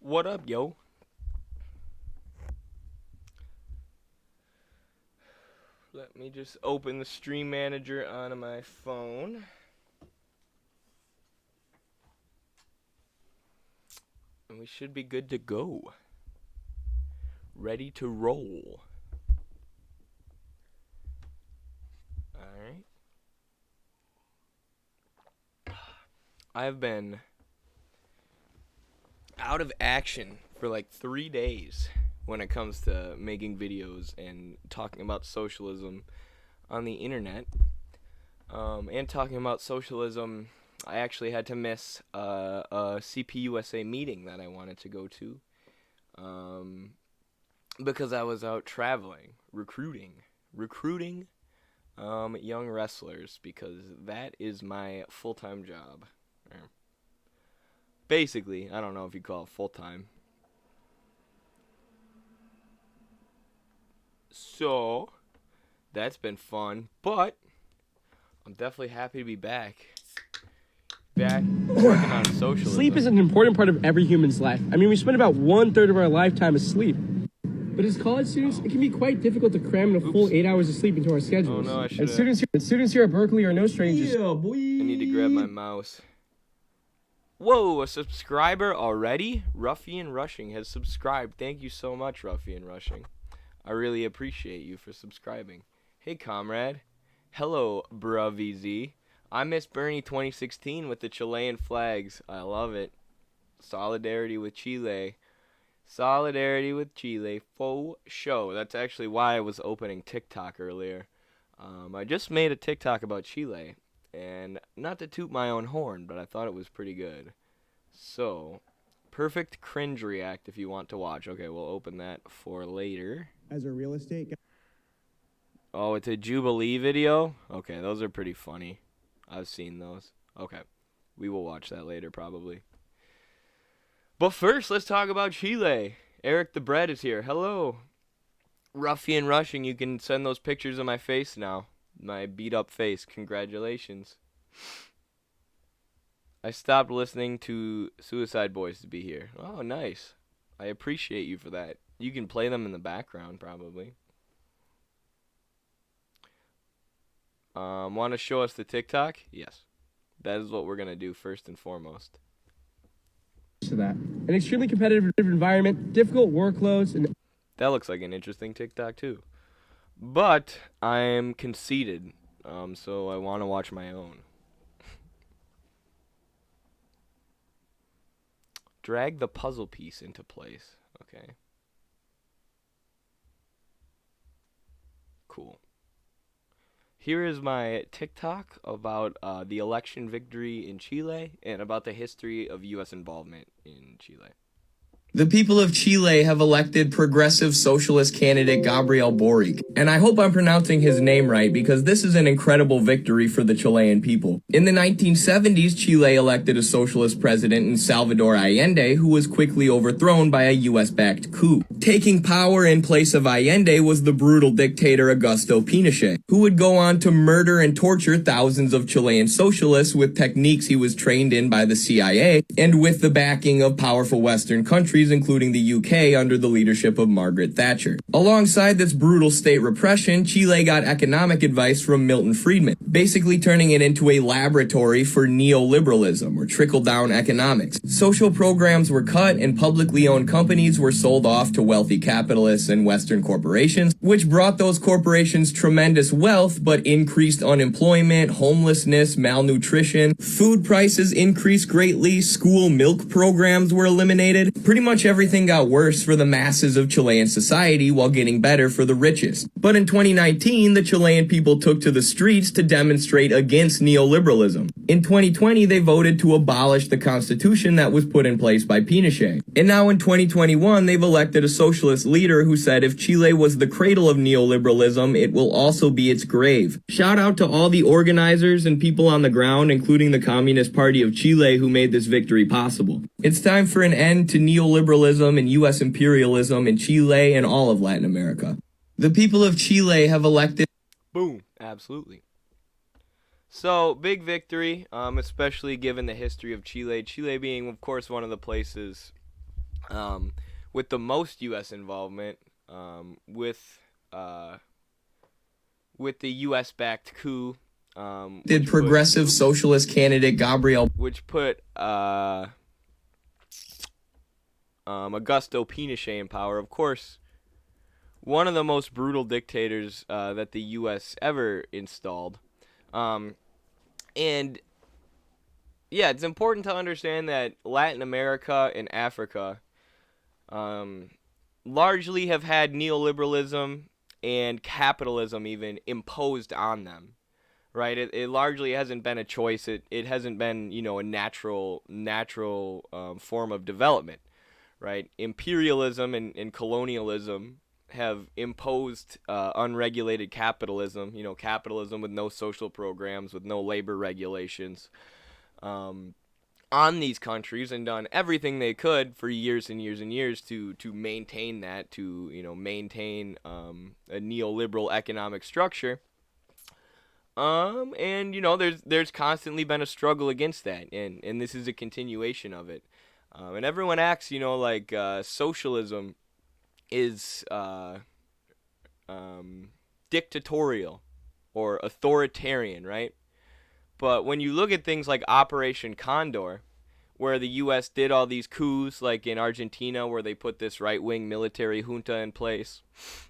What up, yo? Let me just open the stream manager on my phone. And we should be good to go. Ready to roll. Alright. I've been out of action for like 3 days when it comes to making videos and talking about socialism on the internet. And talking about socialism, I actually had to miss a CPUSA meeting that I wanted to go to because I was out traveling, recruiting young wrestlers, because that is my full-time job. Basically, I don't know if you call it full-time. So, that's been fun, but I'm definitely happy to be back. Working on socialism. Sleep is an important part of every human's life. I mean, we spend about 1/3 of our lifetime asleep. But as college students, it can be quite difficult to cram in a full 8 hours of sleep into our schedules. Oh no, I should And have. students here at Berkeley are no strangers. Yeah, boy. I need to grab my mouse. Whoa, a subscriber already? Ruffian Rushing has subscribed. Thank you so much, Ruffian Rushing. I really appreciate you for subscribing. Hey, comrade. Hello, bruh VZ. I miss Bernie 2016 with the Chilean flags. I love it. Solidarity with Chile. Solidarity with Chile. Faux show. That's actually why I was opening TikTok earlier. I just made a TikTok about Chile. And not to toot my own horn, but I thought it was pretty good. So, perfect cringe react if you want to watch. Okay, we'll open that for later. As a real estate guy. Oh, it's a Jubilee video? Okay, those are pretty funny. I've seen those. Okay, we will watch that later probably. But first, let's talk about Chile. Eric the Bread is here. Hello. Ruffian Rushing, you can send those pictures of my face now. My beat up face. Congratulations. I stopped listening to Suicide Boys to be here. Oh, nice. I appreciate you for that. You can play them in the background, probably. Want to show us the TikTok? Yes. That is what we're going to do first and foremost. To that. An extremely competitive environment, difficult workloads, and That looks like an interesting TikTok, too. But I'm conceited, so I want to watch my own. Drag the puzzle piece into place. Okay. Cool. Here is my TikTok about the election victory in Chile and about the history of U.S. involvement in Chile. The people of Chile have elected progressive socialist candidate Gabriel Boric, and I hope I'm pronouncing his name right because this is an incredible victory for the Chilean people. In the 1970s, Chile elected a socialist president in Salvador Allende, who was quickly overthrown by a US-backed coup. Taking power in place of Allende was the brutal dictator Augusto Pinochet, who would go on to murder and torture thousands of Chilean socialists with techniques he was trained in by the CIA and with the backing of powerful Western countries, including the UK, under the leadership of Margaret Thatcher. Alongside this brutal state repression, Chile got economic advice from Milton Friedman, basically turning it into a laboratory for neoliberalism, or trickle-down economics. Social programs were cut and publicly owned companies were sold off to wealthy capitalists and Western corporations, which brought those corporations tremendous wealth but increased unemployment, homelessness, malnutrition, food prices increased greatly, school milk programs were eliminated. Pretty much everything got worse for the masses of Chilean society while getting better for the richest. But in 2019, the Chilean people took to the streets to demonstrate against neoliberalism. In 2020, they voted to abolish the constitution that was put in place by Pinochet. And now in 2021, they've elected a socialist leader who said if Chile was the cradle of neoliberalism, it will also be its grave. Shout out to all the organizers and people on the ground, including the Communist Party of Chile, who made this victory possible. It's time for an end to neoliberalism and U.S. imperialism in Chile and all of Latin America. The people of Chile have elected... Boom. Absolutely. So, big victory, especially given the history of Chile. Chile being, of course, one of the places um, with the most U.S. involvement, with the U.S.-backed coup, Did progressive socialist candidate Gabriel which put Augusto Pinochet in power. Of course, one of the most brutal dictators that the U.S. ever installed. And yeah, it's important to understand that Latin America and Africa largely have had neoliberalism and capitalism even imposed on them. Right, it largely hasn't been a choice. It hasn't been, a natural form of development. Right, imperialism and colonialism have imposed unregulated capitalism. Capitalism with no social programs, with no labor regulations, on these countries, and done everything they could for years and years and years to maintain that, to maintain a neoliberal economic structure. And there's constantly been a struggle against that, and this is a continuation of it. And everyone acts, like socialism is dictatorial or authoritarian, right? But when you look at things like Operation Condor, where the U.S. did all these coups, like in Argentina, where they put this right-wing military junta in place,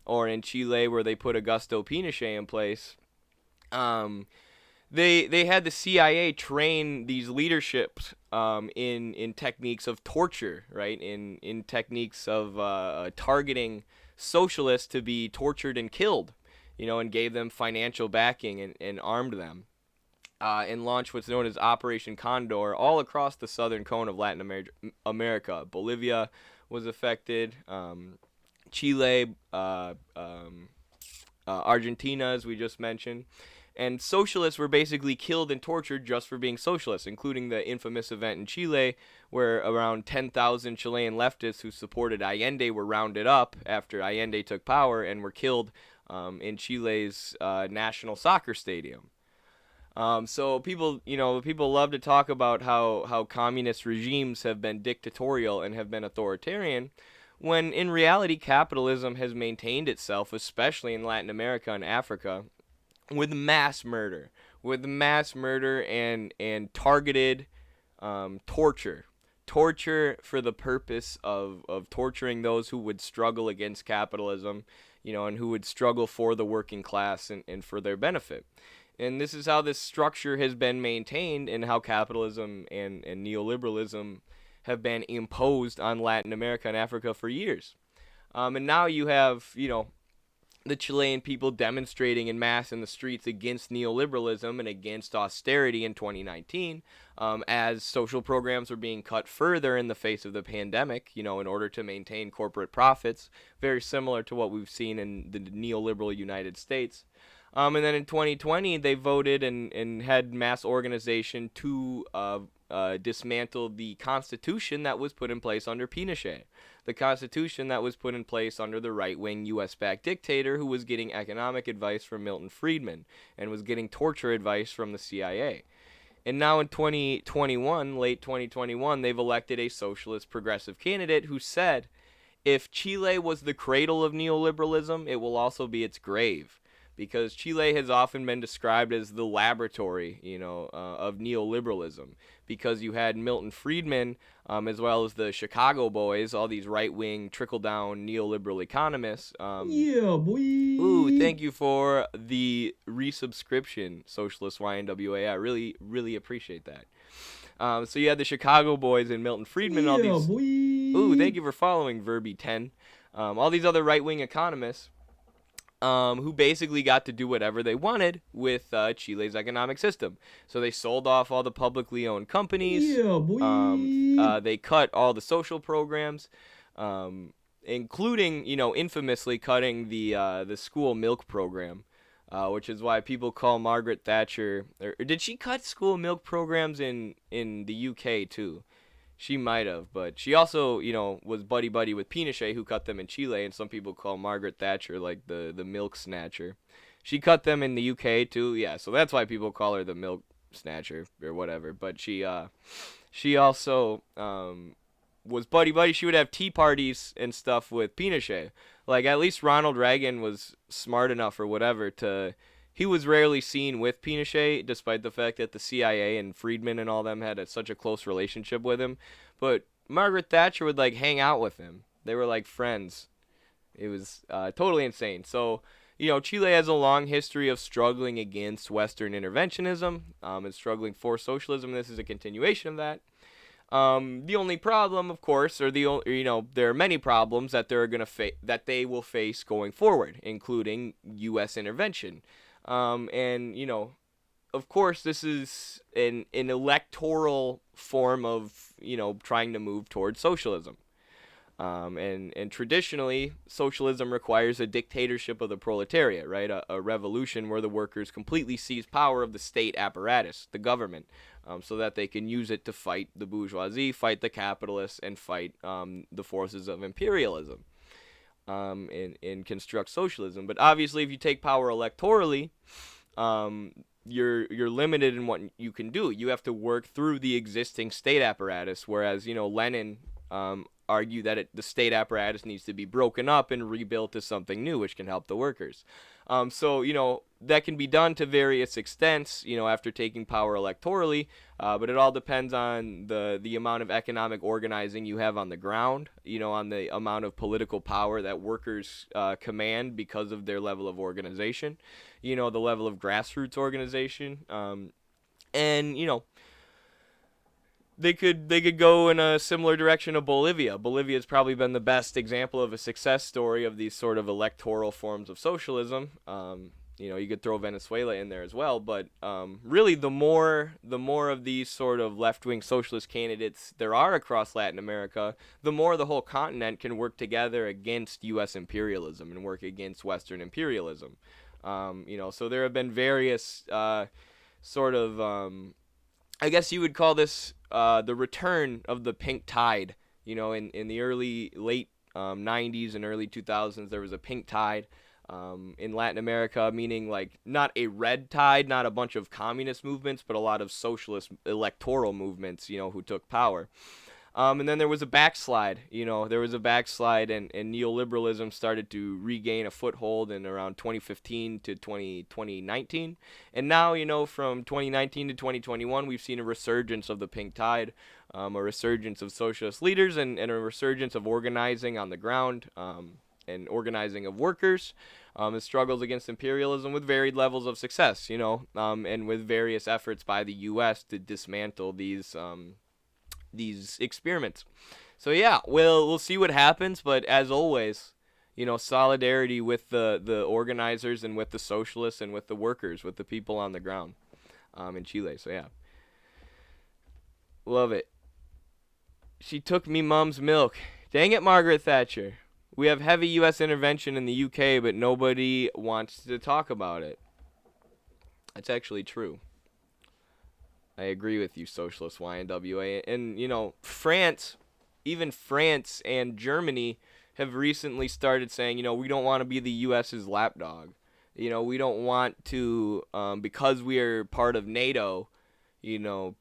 or in Chile, where they put Augusto Pinochet in place, they had the CIA train these leaderships in techniques of torture, right? In techniques of targeting socialists to be tortured and killed, and gave them financial backing and armed them. And launched what's known as Operation Condor all across the southern cone of Latin America. Bolivia was affected, Chile, Argentina, as we just mentioned. And socialists were basically killed and tortured just for being socialists, including the infamous event in Chile where around 10,000 Chilean leftists who supported Allende were rounded up after Allende took power and were killed in Chile's national soccer stadium. So people love to talk about how communist regimes have been dictatorial and have been authoritarian, when in reality capitalism has maintained itself, especially in Latin America and Africa, with mass murder and targeted torture for the purpose of torturing those who would struggle against capitalism, and who would struggle for the working class and for their benefit. And this is how this structure has been maintained, and how capitalism and neoliberalism have been imposed on Latin America and Africa for years. And now you have, the Chilean people demonstrating in mass in the streets against neoliberalism and against austerity in 2019, as social programs were being cut further in the face of the pandemic, in order to maintain corporate profits, very similar to what we've seen in the neoliberal United States. And then in 2020, they voted and had mass organization to dismantle the Constitution that was put in place under Pinochet. The Constitution that was put in place under the right-wing U.S.-backed dictator who was getting economic advice from Milton Friedman and was getting torture advice from the CIA. And now in 2021, late 2021, they've elected a socialist progressive candidate who said, if Chile was the cradle of neoliberalism, it will also be its grave. Because Chile has often been described as the laboratory, of neoliberalism. Because you had Milton Friedman, as well as the Chicago Boys, all these right-wing, trickle-down neoliberal economists. Yeah, boy. Ooh, thank you for the resubscription, Socialist YNWA. I really, really appreciate that. So you had the Chicago Boys and Milton Friedman, all these. Boy. Ooh, thank you for following Verby10. All these other right-wing economists. Who basically got to do whatever they wanted with Chile's economic system. So they sold off all the publicly owned companies. Yeah, boy. They cut all the social programs, including, infamously cutting the school milk program, which is why people call Margaret Thatcher. Or did she cut school milk programs in the UK too? She might have, but she also, was buddy-buddy with Pinochet, who cut them in Chile, and some people call Margaret Thatcher, like, the milk snatcher. She cut them in the UK, too, yeah, so that's why people call her the milk snatcher, or whatever, but she also, was buddy-buddy. She would have tea parties and stuff with Pinochet. Like, at least Ronald Reagan was smart enough or whatever to... He was rarely seen with Pinochet, despite the fact that the CIA and Friedman and all them had such a close relationship with him. But Margaret Thatcher would, like, hang out with him. They were, like, friends. It was totally insane. So, you know, Chile has a long history of struggling against Western interventionism and struggling for socialism. This is a continuation of that. The only problem, of course, or there are many problems that that they will face going forward, including U.S. intervention. And, you know, of course, this is an electoral form of, you know, trying to move towards socialism. And traditionally, socialism requires a dictatorship of the proletariat, right? A revolution where the workers completely seize power of the state apparatus, the government, so that they can use it to fight the bourgeoisie, fight the capitalists, and fight the forces of imperialism, and construct socialism. But obviously, if you take power electorally, you're limited in what you can do. You have to work through the existing state apparatus, whereas, you know, Lenin argue that the state apparatus needs to be broken up and rebuilt as something new, which can help the workers. So, you know, that can be done to various extents, you know, after taking power electorally, but it all depends on the amount of economic organizing you have on the ground, you know, on the amount of political power that workers command because of their level of organization, you know, the level of grassroots organization, and, you know, They could go in a similar direction of Bolivia. Bolivia has probably been the best example of a success story of these sort of electoral forms of socialism. You know, you could throw Venezuela in there as well, but really the more of these sort of left-wing socialist candidates there are across Latin America, the more the whole continent can work together against U.S. imperialism and work against Western imperialism. You know, so there have been various sort of I guess you would call this the return of the pink tide. You know, in the late 90s and early 2000s, there was a pink tide in Latin America, meaning like not a red tide, not a bunch of communist movements, but a lot of socialist electoral movements, you know, who took power. And then there was a backslide, you know, and neoliberalism started to regain a foothold in around 2015 to 2019. And now, you know, from 2019 to 2021, we've seen a resurgence of the pink tide, a resurgence of socialist leaders, and a resurgence of organizing on the ground, and organizing of workers, and struggles against imperialism with varied levels of success, you know, and with various efforts by the U.S. to dismantle these experiments. So yeah, we'll see what happens, but as always, you know, solidarity with the organizers and with the socialists and with the workers, with the people on the ground in Chile. So yeah, love it. She took me mom's milk. Dang it, Margaret Thatcher. We have heavy U.S. intervention in the UK, but nobody wants to talk about it. That's actually true. I agree with you, socialist YNWA. And, you know, even France and Germany have recently started saying, you know, we don't want to be the U.S.'s lapdog. You know, we don't want to, because we are part of NATO, you know,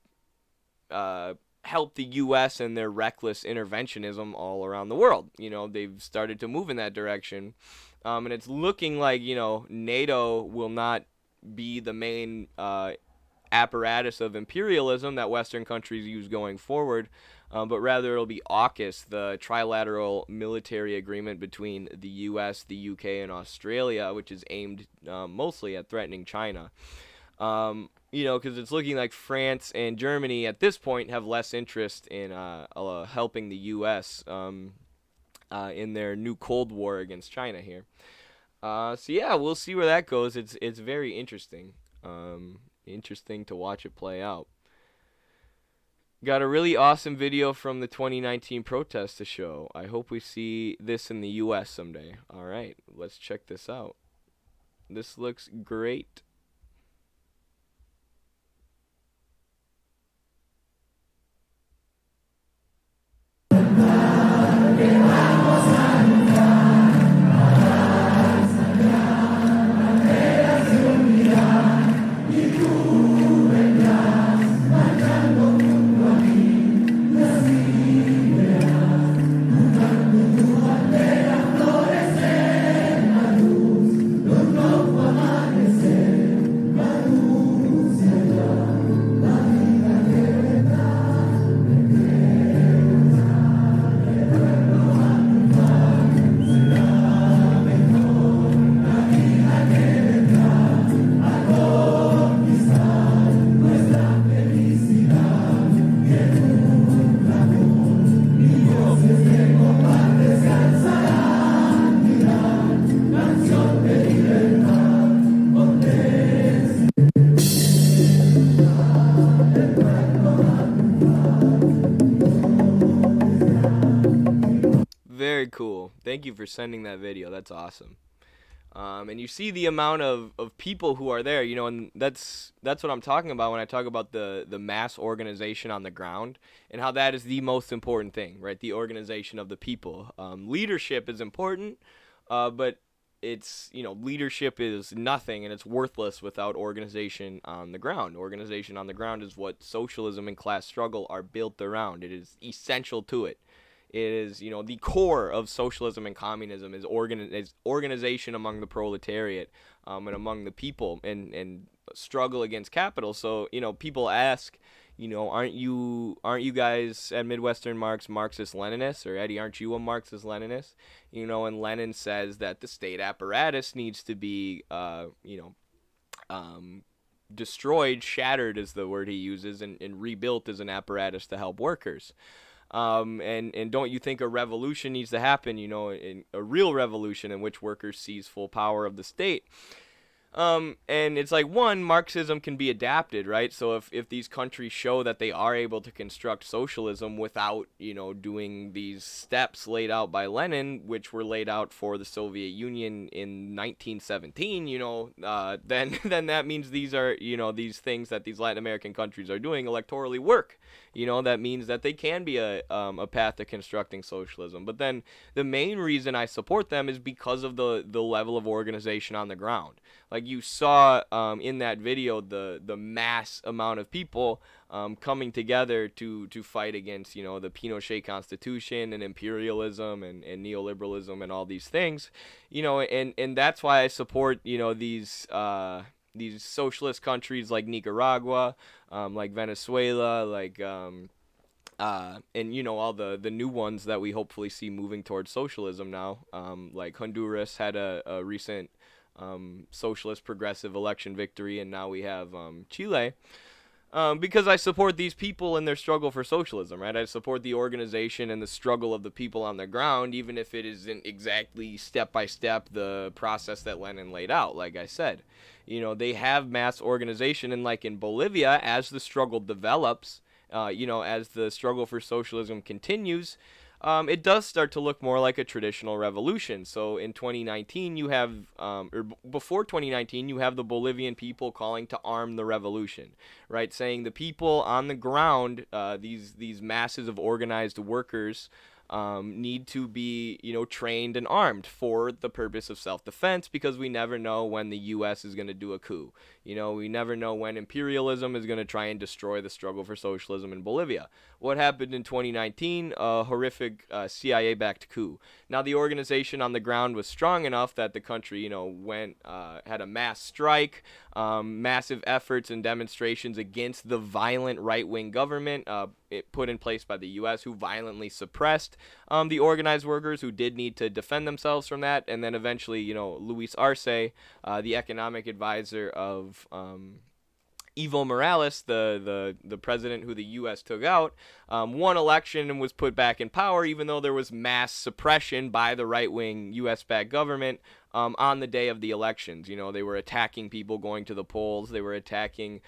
help the U.S. and their reckless interventionism all around the world. You know, they've started to move in that direction. And it's looking like, you know, NATO will not be the main apparatus of imperialism that Western countries use going forward, but rather it'll be AUKUS, the trilateral military agreement between the U.S., the UK, and Australia, which is aimed mostly at threatening China. You know, because it's looking like France and Germany at this point have less interest in helping the U.S. In their new Cold War against China here. So yeah, we'll see where that goes. It's very interesting. Interesting to watch it play out. Got a really awesome video from the 2019 protest to show. I hope we see this in the U.S. someday. All right, let's check this out. This looks great. cool. Thank you for sending that video. That's awesome. And you see the amount of people who are there, you know, and that's what I'm talking about when I talk about the mass organization on the ground and how that is the most important thing, right? The organization of the people. Leadership is important, but it's, you know, leadership is nothing and it's worthless without organization on the ground. Organization on the ground is what socialism and class struggle are built around. It is essential to it. It is, you know, the core of socialism and communism is organization among the proletariat and among the people and struggle against capital. So, you know, people ask, you know, aren't you guys at Midwestern Marxist Leninists? Or Eddie, aren't you a Marxist Leninist? You know, and Lenin says that the state apparatus needs to be, destroyed, shattered is the word he uses, and rebuilt as an apparatus to help workers. And don't you think a revolution needs to happen, you know, a real revolution in which workers seize full power of the state? And it's like, one, Marxism can be adapted, right? So if these countries show that they are able to construct socialism without, you know, doing these steps laid out by Lenin, which were laid out for the Soviet Union in 1917, you know, then that means these are, you know, these things that these Latin American countries are doing electorally work. You know, that means that they can be a path to constructing socialism. But then the main reason I support them is because of the level of organization on the ground. Like you saw in that video, the mass amount of people coming together to fight against, you know, the Pinochet Constitution and imperialism and neoliberalism and all these things. You know, and that's why I support, you know, these socialist countries like Nicaragua, like Venezuela, like and you know, all the new ones that we hopefully see moving towards socialism now. Like Honduras had a recent socialist progressive election victory, and now we have Chile. Because I support these people in their struggle for socialism, right? I support the organization and the struggle of the people on the ground, even if it isn't exactly step by step the process that Lenin laid out, like I said. You know, they have mass organization, and like in Bolivia, as the struggle develops, you know, as the struggle for socialism continues, it does start to look more like a traditional revolution. So in 2019, you have, or before 2019, you have the Bolivian people calling to arm the revolution, right? Saying the people on the ground, these masses of organized workers, need to be, you know, trained and armed for the purpose of self-defense, because we never know when the U.S. is going to do a coup. You know, we never know when imperialism is going to try and destroy the struggle for socialism in Bolivia. What happened in 2019? A horrific CIA-backed coup. Now, the organization on the ground was strong enough that the country, you know, had a mass strike, massive efforts and demonstrations against the violent right-wing government put in place by the U.S., who violently suppressed the organized workers who did need to defend themselves from that. And then eventually, you know, Luis Arce, the economic advisor of Evo Morales, the president who the U.S. took out, won election and was put back in power, even though there was mass suppression by the right-wing U.S.-backed government on the day of the elections. You know, they were attacking people going to the polls. They were attacking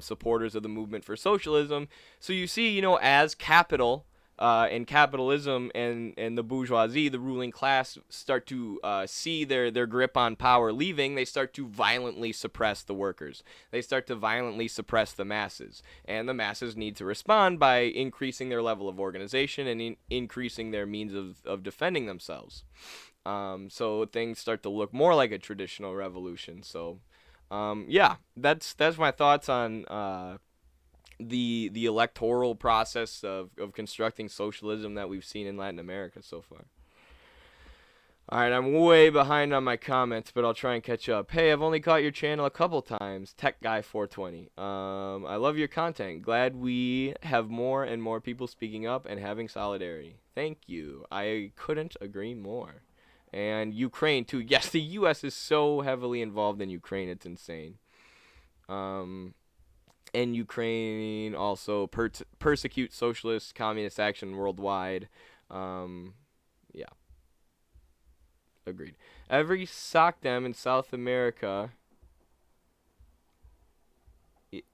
supporters of the movement for socialism. So you see, you know, as capital and capitalism and the bourgeoisie, the ruling class, start to see their grip on power leaving, they start to violently suppress the workers. They start to violently suppress the masses. And the masses need to respond by increasing their level of organization and increasing their means of defending themselves. So things start to look more like a traditional revolution. So, yeah, that's my thoughts on the electoral process of constructing socialism that we've seen in Latin America so far. All right, I'm way behind on my comments, but I'll try and catch up. Hey, I've only caught your channel a couple times. Tech Guy 420. I love your content. Glad we have more and more people speaking up and having solidarity. Thank you. I couldn't agree more. And Ukraine too. Yes, the U.S. is so heavily involved in Ukraine. It's insane. And Ukraine also persecutes socialist communist action worldwide. Yeah. Agreed. Every SOCDEM in South America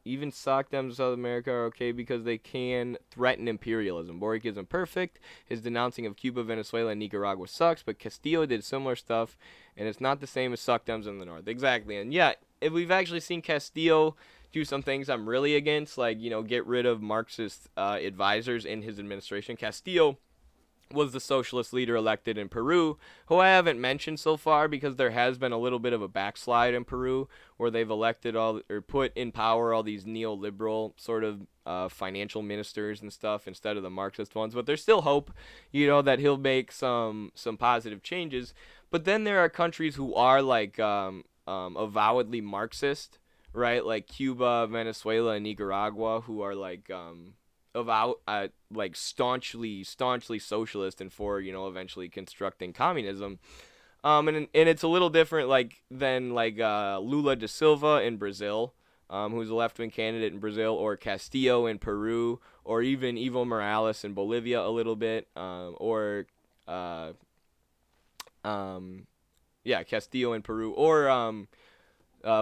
even SOCDEMs in South America are okay because they can threaten imperialism. Boric isn't perfect. His denouncing of Cuba, Venezuela, and Nicaragua sucks, but Castillo did similar stuff, and it's not the same as SOCDEMs in the north. Exactly, and yeah, if we've actually seen Castillo do some things I'm really against, like, get rid of Marxist advisors in his administration. Castillo was the socialist leader elected in Peru, who I haven't mentioned so far because there has been a little bit of a backslide in Peru where they've elected or put in power all these neoliberal sort of financial ministers and stuff instead of the Marxist ones. But there's still hope, that he'll make some positive changes. But then there are countries who are like avowedly Marxist, right? Like Cuba, Venezuela, and Nicaragua, who are like like staunchly socialist and for eventually constructing communism. And it's a little different than Lula da Silva in Brazil, who's a left-wing candidate in Brazil, or Castillo in Peru, or even Evo Morales in Bolivia a little bit, or Castillo in Peru, or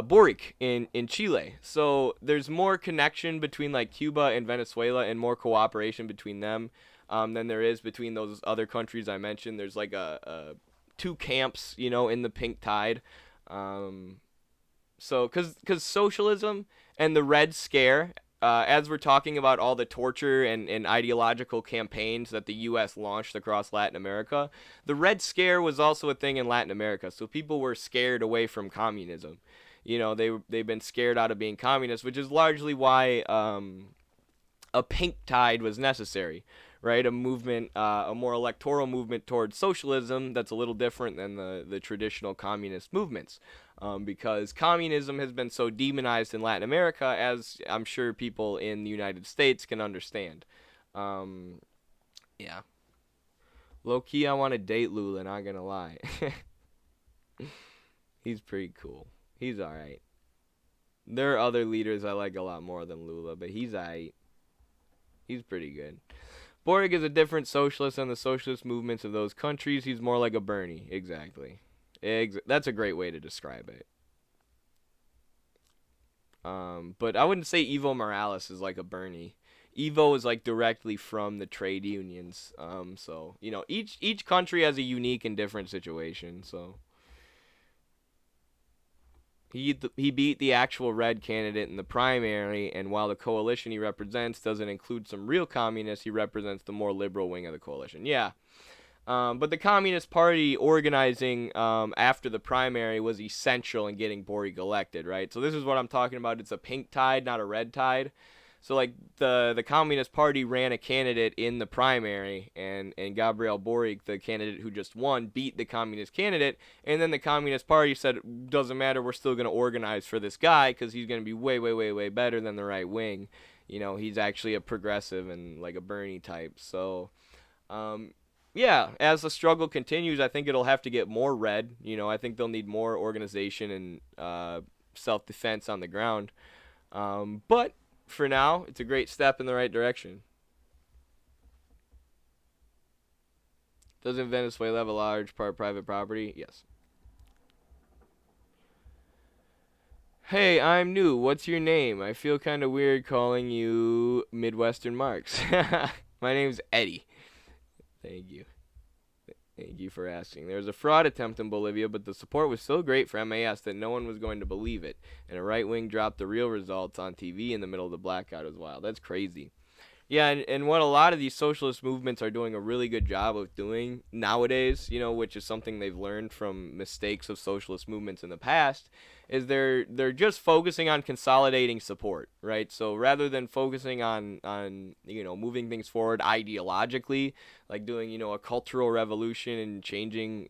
Boric in Chile. So there's more connection between like Cuba and Venezuela and more cooperation between them than there is between those other countries I mentioned. There's like a two camps, in the pink tide. So because socialism and the Red Scare, as we're talking about all the torture and ideological campaigns that the U.S. launched across Latin America, the Red Scare was also a thing in Latin America. So people were scared away from communism. They've been scared out of being communist, which is largely why a pink tide was necessary, right? A movement, a more electoral movement towards socialism that's a little different than the traditional communist movements, because communism has been so demonized in Latin America, as I'm sure people in the United States can understand. Yeah. Low-key, I want to date Lula, not gonna lie. He's pretty cool. He's alright. There are other leaders I like a lot more than Lula, but he's alright. He's pretty good. Boric is a different socialist than the socialist movements of those countries. He's more like a Bernie. Exactly. That's a great way to describe it. But I wouldn't say Evo Morales is like a Bernie. Evo is like directly from the trade unions. So each country has a unique and different situation. So he beat the actual red candidate in the primary, and while the coalition he represents doesn't include some real communists, he represents the more liberal wing of the coalition. Yeah. But the Communist Party organizing after the primary was essential in getting Boric elected, right? So this is what I'm talking about. It's a pink tide, not a red tide. So like the Communist Party ran a candidate in the primary, and Gabriel Boric, the candidate who just won, beat the communist candidate, and then the Communist Party said, doesn't matter, we're still going to organize for this guy because he's going to be way, way, way, way better than the right wing. He's actually a progressive and like a Bernie type. So yeah, as the struggle continues, I think it'll have to get more red. I think they'll need more organization and self-defense on the ground. But for now, it's a great step in the right direction. Doesn't Venezuela have a large part private property? Yes. Hey, I'm new. What's your name? I feel kind of weird calling you Midwestern Marx. My name's Eddie. Thank you. Thank you for asking. There was a fraud attempt in Bolivia, but the support was so great for MAS that no one was going to believe it. And a right wing dropped the real results on TV in the middle of the blackout as well. That's crazy. Yeah, and what a lot of these socialist movements are doing a really good job of doing nowadays, which is something they've learned from mistakes of socialist movements in the past, is they're just focusing on consolidating support, right? So rather than focusing on moving things forward ideologically, like doing a cultural revolution and changing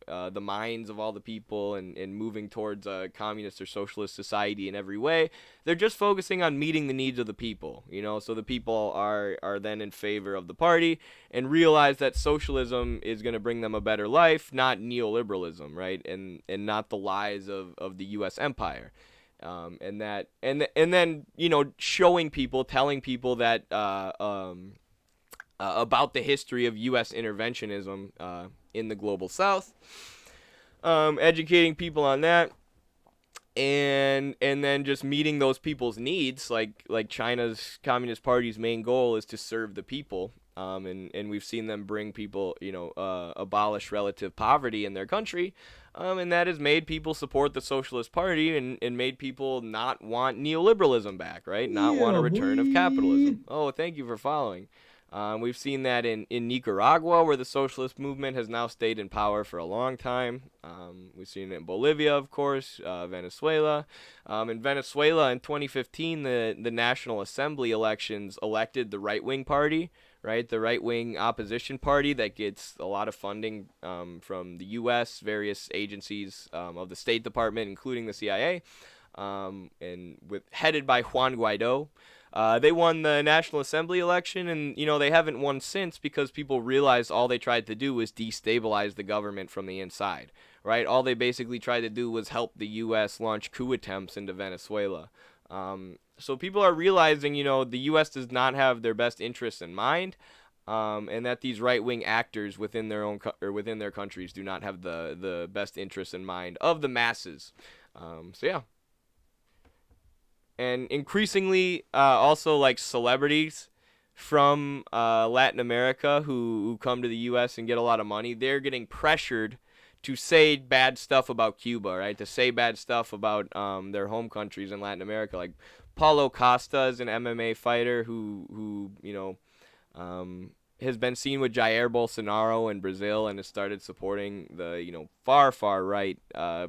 the minds of all the people and moving towards a communist or socialist society in every way, they're just focusing on meeting the needs of the people, so the people are then in favor of the party and realize that socialism is going to bring them a better life, not neoliberalism, right? And not the lies of the U.S. empire. And then showing people, telling people that about the history of U.S. interventionism in the global South, educating people on that. and then just meeting those people's needs, like China's Communist Party's main goal is to serve the people. And we've seen them bring people, abolish relative poverty in their country, and that has made people support the Socialist Party, and made people not want neoliberalism back, right? Not want a return of capitalism. Oh, thank you for following. We've seen that in Nicaragua, where the socialist movement has now stayed in power for a long time. We've seen it in Bolivia, of course, Venezuela. In Venezuela, in 2015, the National Assembly elections elected the right-wing party, right? The right-wing opposition party that gets a lot of funding from the U.S., various agencies of the State Department, including the CIA, and headed by Juan Guaido. They won the National Assembly election, and they haven't won since because people realized all they tried to do was destabilize the government from the inside, right? All they basically tried to do was help the U.S. launch coup attempts into Venezuela. So people are realizing, the U.S. does not have their best interests in mind, and that these right-wing actors within their own within their countries do not have the best interests in mind of the masses. So yeah. And increasingly, also like celebrities from Latin America who come to the U.S. and get a lot of money, they're getting pressured to say bad stuff about Cuba, right? To say bad stuff about their home countries in Latin America. Like Paulo Costa is an MMA fighter who has been seen with Jair Bolsonaro in Brazil and has started supporting the far right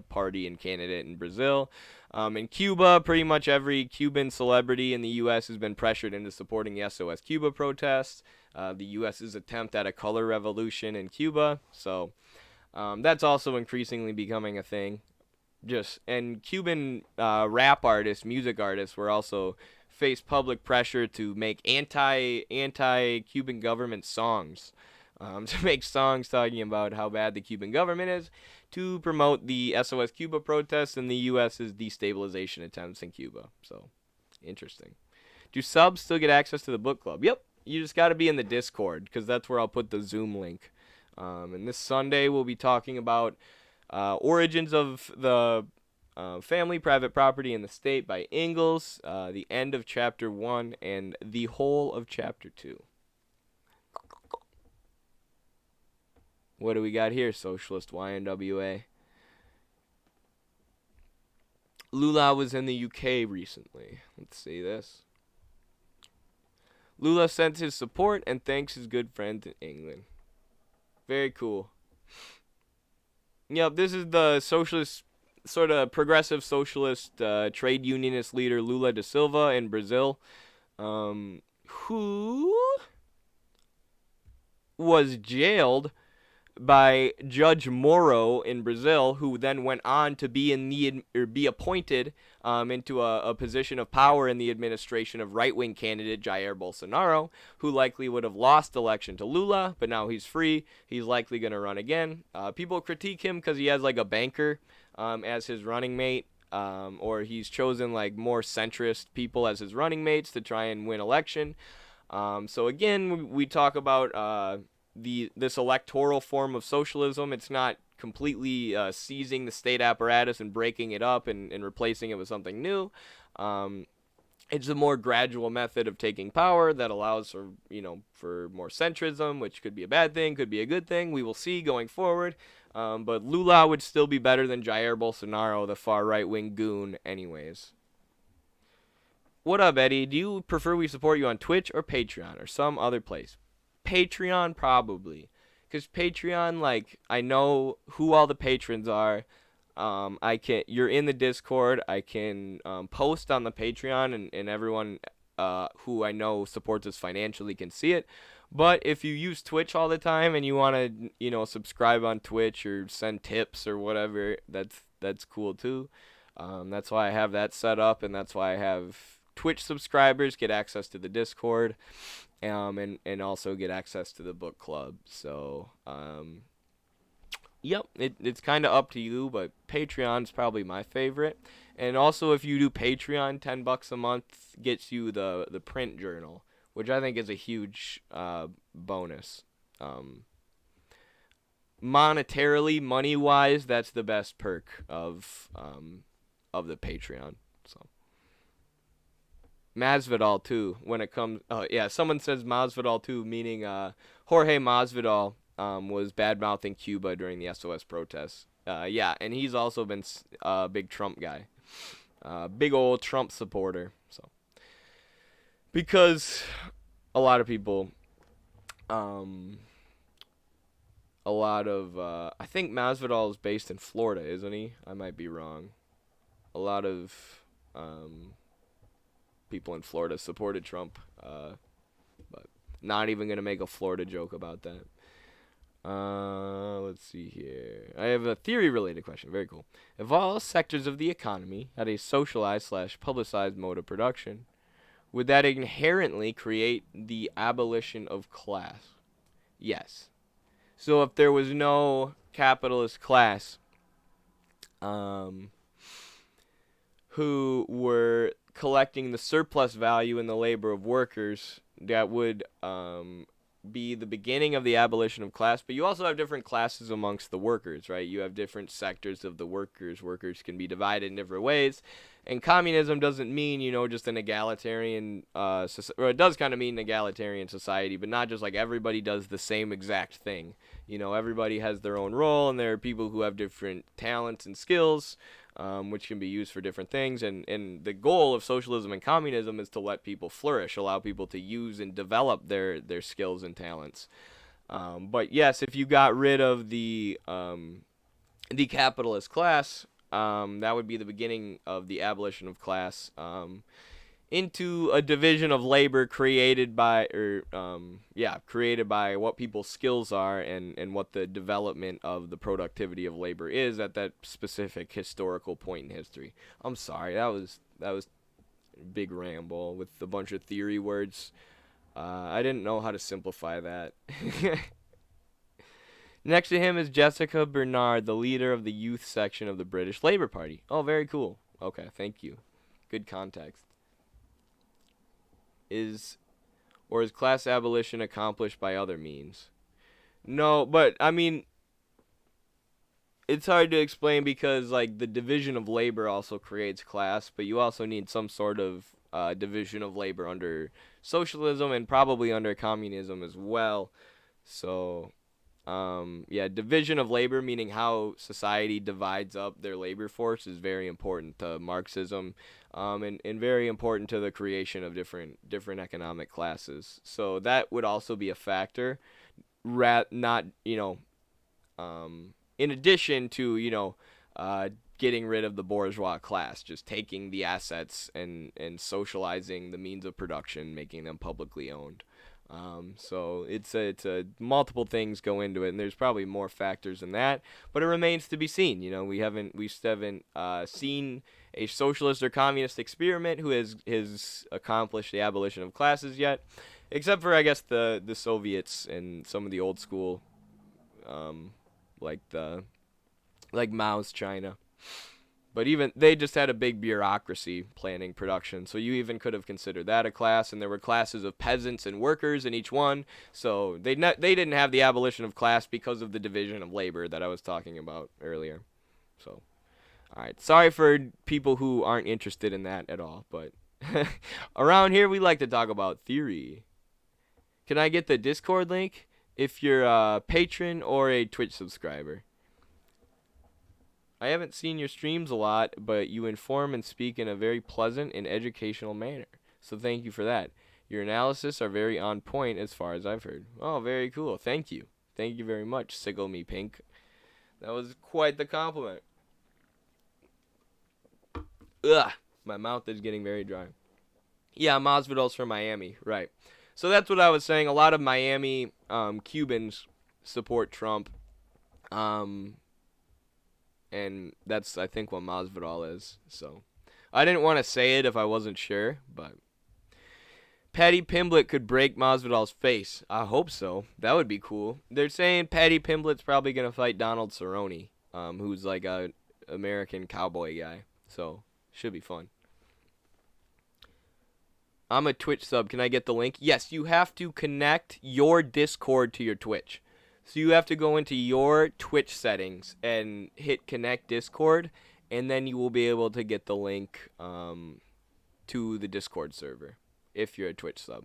party and candidate in Brazil. In Cuba, pretty much every Cuban celebrity in the U.S. has been pressured into supporting the SOS Cuba protests, the U.S.'s attempt at a color revolution in Cuba. So that's also increasingly becoming a thing. And Cuban rap artists, music artists, were also faced public pressure to make anti-Cuban government songs, to make songs talking about how bad the Cuban government is, to promote the SOS Cuba protests and the U.S.'s destabilization attempts in Cuba. So, interesting. Do subs still get access to the book club? Yep. You just got to be in the Discord, because that's where I'll put the Zoom link. And this Sunday we'll be talking about Origins of the Family, Private Property, and the State by Engels, the end of Chapter 1, and the whole of Chapter 2. What do we got here, Socialist YNWA? Lula was in the UK recently. Let's see this. Lula sends his support and thanks his good friend in England. Very cool. Yep, this is the socialist, sort of progressive socialist trade unionist leader Lula da Silva in Brazil, who was jailed by Judge Moro in Brazil, who then went on to be appointed into a position of power in the administration of right-wing candidate Jair Bolsonaro, who likely would have lost the election to Lula, but now he's free. He's likely going to run again. People critique him because he has like a banker as his running mate, or he's chosen like more centrist people as his running mates to try and win election. So again, we talk about this electoral form of socialism. It's not completely seizing the state apparatus and breaking it up and replacing it with something new. It's a more gradual method of taking power that allows for more centrism, which could be a bad thing, could be a good thing. We will see going forward. But Lula would still be better than Jair Bolsonaro, the far right-wing goon, anyways. What up, Eddie? Do you prefer we support you on Twitch or Patreon or some other place? Patreon, probably. Because Patreon, like, I know who all the patrons are. You're in the Discord. I can post on the Patreon, and everyone who I know supports us financially can see it. But if you use Twitch all the time and you want to, subscribe on Twitch or send tips or whatever, that's cool too. That's why I have that set up, and that's why I have Twitch subscribers get access to the Discord, and also get access to the book club. So, yep, it's kind of up to you, but Patreon's probably my favorite. And also, if you do Patreon, $10 a month gets you the print journal, which I think is a huge bonus. Monetarily, money-wise, that's the best perk of the Patreon. So Masvidal too. When it comes, someone says Masvidal too, meaning Jorge Masvidal was bad mouthing Cuba during the SOS protests. And he's also been a big Trump guy, big old Trump supporter. So because a lot of people, I think Masvidal is based in Florida, isn't he? I might be wrong. A lot of people in Florida supported Trump, but not even going to make a Florida joke about that. Let's see here. I have a theory-related question. Very cool. If all sectors of the economy had a socialized/publicized mode of production, would that inherently create the abolition of class? Yes. So if there was no capitalist class, who were collecting the surplus value in the labor of workers, that would be the beginning of the abolition of class. But you also have different classes amongst the workers, right? You have different sectors of the workers. Workers can be divided in different ways. And communism doesn't mean, just an egalitarian, or it does kind of mean an egalitarian society, but not just like everybody does the same exact thing. Everybody has their own role, and there are people who have different talents and skills, which can be used for different things. And the goal of socialism and communism is to let people flourish, allow people to use and develop their skills and talents. But yes, if you got rid of the capitalist class, that would be the beginning of the abolition of class, into a division of labor created by what people's skills are and what the development of the productivity of labor is at that specific historical point in history. I'm sorry, that was a big ramble with a bunch of theory words. I didn't know how to simplify that. Next to him is Jessica Bernard, the leader of the youth section of the British Labour Party. Oh, very cool. Okay, thank you. Good context. Is class abolition accomplished by other means? No, but I mean, it's hard to explain because like the division of labor also creates class, but you also need some sort of division of labor under socialism and probably under communism as well. So division of labor, meaning how society divides up their labor force, is very important to Marxism, and very important to the creation of different economic classes. So that would also be a factor, in addition to, getting rid of the bourgeois class, just taking the assets and socializing the means of production, making them publicly owned. So it's a multiple things go into it, and there's probably more factors than that, but it remains to be seen. We haven't seen a socialist or communist experiment who has accomplished the abolition of classes yet, except for I guess the Soviets and some of the old school, like Mao's China. But even they just had a big bureaucracy planning production, so you even could have considered that a class. And there were classes of peasants and workers in each one, so they didn't have the abolition of class because of the division of labor that I was talking about earlier. So, all right, sorry for people who aren't interested in that at all, but around here we like to talk about theory. Can I get the Discord link if you're a patron or a Twitch subscriber? I haven't seen your streams a lot, but you inform and speak in a very pleasant and educational manner. So thank you for that. Your analysis are very on point as far as I've heard. Oh, very cool. Thank you. Thank you very much, Siggle Me Pink. That was quite the compliment. Ugh, my mouth is getting very dry. Yeah, Masvidal's from Miami, right. So that's what I was saying. A lot of Miami Cubans support Trump. And that's, I think, what Masvidal is. So I didn't want to say it if I wasn't sure, but Paddy Pimblett could break Masvidal's face. I hope so. That would be cool. They're saying Paddy Pimblett's probably going to fight Donald Cerrone, who's like a American cowboy guy. So should be fun. I'm a Twitch sub. Can I get the link? Yes, you have to connect your Discord to your Twitch. So you have to go into your Twitch settings and hit connect Discord, and then you will be able to get the link to the Discord server if you're a Twitch sub.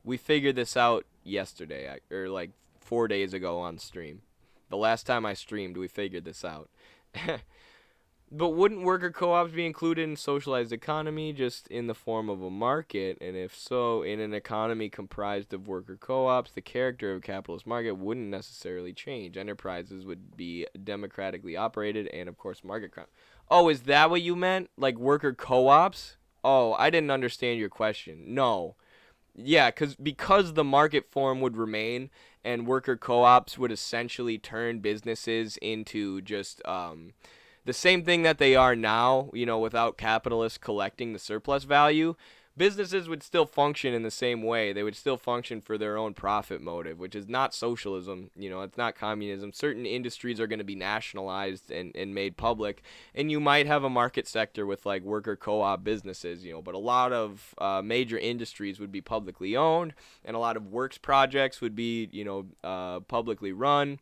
We figured this out yesterday, or like 4 days ago on stream. The last time I streamed, we figured this out. But wouldn't worker co-ops be included in socialized economy just in the form of a market? And if so, in an economy comprised of worker co-ops, the character of a capitalist market wouldn't necessarily change. Enterprises would be democratically operated and, of course, market crime. Oh, is that what you meant? Like worker co-ops? Oh, I didn't understand your question. No. Yeah, because the market form would remain and worker co-ops would essentially turn businesses into just the same thing that they are now, without capitalists collecting the surplus value. Businesses would still function in the same way. They would still function for their own profit motive, which is not socialism. It's not communism. Certain industries are going to be nationalized and made public, and you might have a market sector with like worker co-op businesses, but a lot of major industries would be publicly owned, and a lot of works projects would be, publicly run.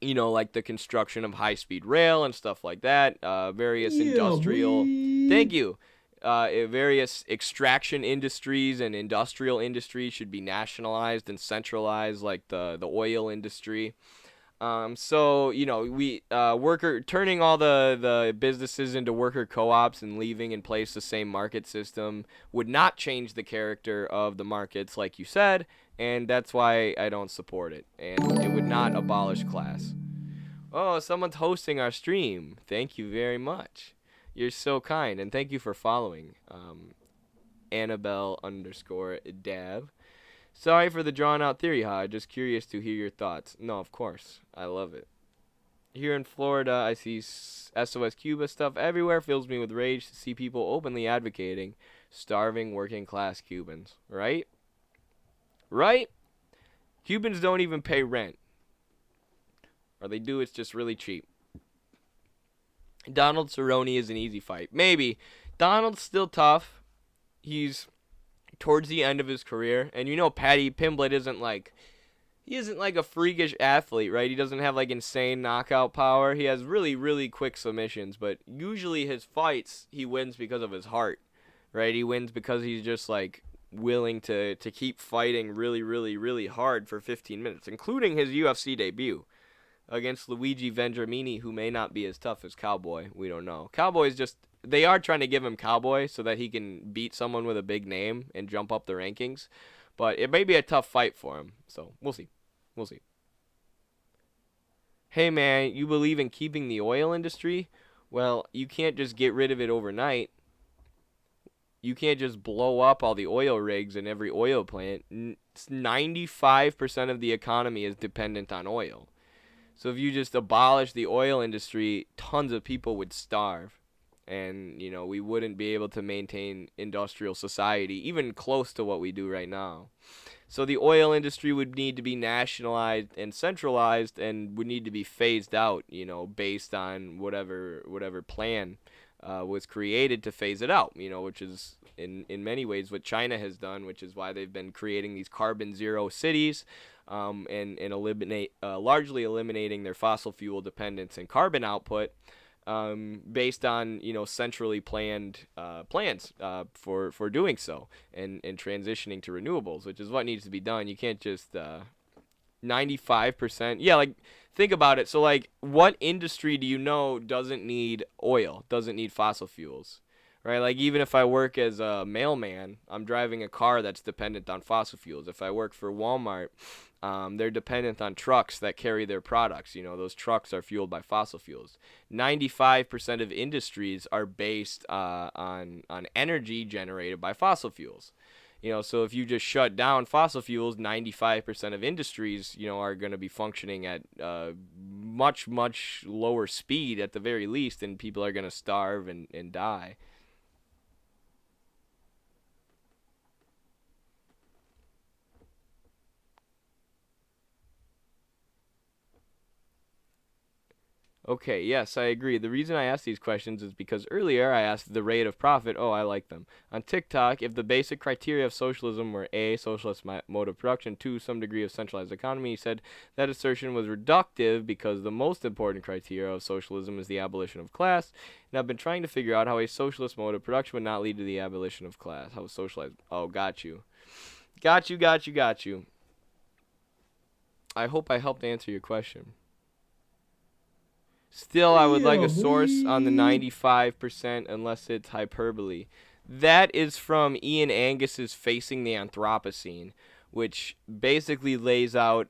Like the construction of high-speed rail and stuff like that. Various industrial. Thank you. Various extraction industries and industrial industries should be nationalized and centralized, like the oil industry. We turning all the businesses into worker co-ops and leaving in place the same market system would not change the character of the markets, like you said, and that's why I don't support it. And it would not abolish class. Oh, someone's hosting our stream. Thank you very much. You're so kind, and thank you for following. Annabelle_Dav. Sorry for the drawn-out theory, Ha. Just curious to hear your thoughts. No, of course. I love it. Here in Florida, I see SOS Cuba stuff everywhere. Fills me with rage to see people openly advocating starving working-class Cubans. Right? Right? Cubans don't even pay rent. Or they do, it's just really cheap. Donald Cerrone is an easy fight. Maybe. Donald's still tough. He's towards the end of his career. And Paddy Pimblett isn't like a freakish athlete, right? He doesn't have like insane knockout power. He has really, really quick submissions. But usually his fights, he wins because of his heart, right? He wins because he's just like willing to keep fighting really, really, really hard for 15 minutes, including his UFC debut against Luigi Vendramini, who may not be as tough as Cowboy. We don't know. Cowboy's they are trying to give him Cowboy so that he can beat someone with a big name and jump up the rankings. But it may be a tough fight for him. So we'll see. We'll see. Hey, man, you believe in keeping the oil industry? Well, you can't just get rid of it overnight. You can't just blow up all the oil rigs in every oil plant. 95% of the economy is dependent on oil. So if you just abolish the oil industry, tons of people would starve. And, we wouldn't be able to maintain industrial society, even close to what we do right now. So the oil industry would need to be nationalized and centralized and would need to be phased out, based on whatever plan was created to phase it out, which is in many ways what China has done, which is why they've been creating these carbon zero cities. And largely eliminating their fossil fuel dependence and carbon output, based on centrally planned plans for doing so and transitioning to renewables, which is what needs to be done. You can't just 95%. Yeah, like think about it. So like, what industry do doesn't need oil, doesn't need fossil fuels? Right, like even if I work as a mailman, I'm driving a car that's dependent on fossil fuels. If I work for Walmart, they're dependent on trucks that carry their products. Those trucks are fueled by fossil fuels. 95% of industries are based on energy generated by fossil fuels. So if you just shut down fossil fuels, 95% of industries, are going to be functioning at much, much lower speed at the very least, and people are going to starve and die. Okay, yes, I agree. The reason I asked these questions is because earlier I asked the rate of profit. Oh, I like them. On TikTok, if the basic criteria of socialism were A, socialist mode of production, 2, some degree of centralized economy, he said that assertion was reductive because the most important criteria of socialism is the abolition of class. And I've been trying to figure out how a socialist mode of production would not lead to the abolition of class. How socialized. Oh, got you. Got you, got you, got you. I hope I helped answer your question. Still, I would like Yeah, a source on the boy. 95% unless it's hyperbole. That is from Ian Angus's Facing the Anthropocene, which basically lays out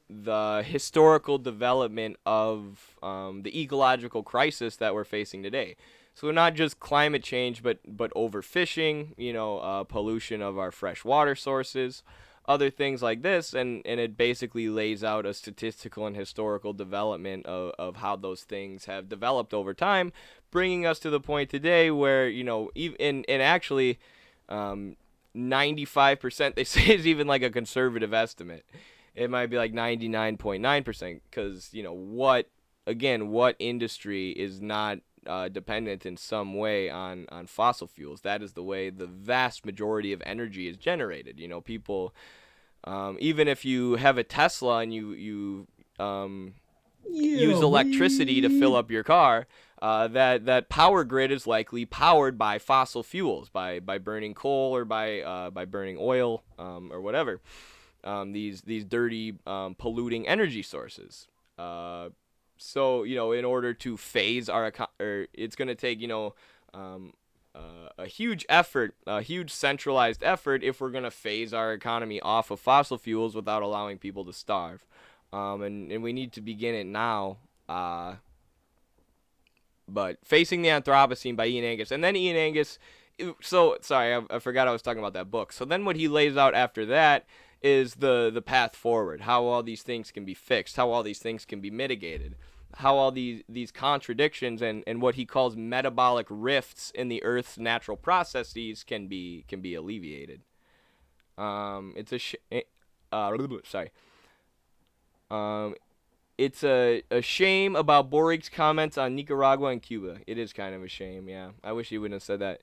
the historical development of the ecological crisis that we're facing today. So not just climate change, but overfishing, pollution of our fresh water sources, other things like this, and it basically lays out a statistical and historical development of how those things have developed over time, bringing us to the point today where, even and actually 95% they say is even like a conservative estimate. It might be like 99.9% because, what industry is not dependent in some way on fossil fuels? That is the way the vast majority of energy is generated. People, even if you have a Tesla and you use Yeah, electricity to fill boy. up your car, that power grid is likely powered by fossil fuels, by burning coal or by burning oil, or whatever. These dirty, polluting energy sources. So in order to phase it's going to take um, a huge effort, a huge centralized effort, if we're going to phase our economy off of fossil fuels without allowing people to starve. And we need to begin it now. But Facing the Anthropocene by Ian Angus. And then Ian Angus, so sorry, I forgot I was talking about that book. So then what he lays out after that is the path forward, how all these things can be fixed, how all these things can be mitigated, how all these contradictions and what he calls metabolic rifts in the Earth's natural processes can be alleviated. It's a sorry. Um, it's a shame about Boric's comments on Nicaragua and Cuba. It is kind of a shame, yeah. I wish he wouldn't have said that.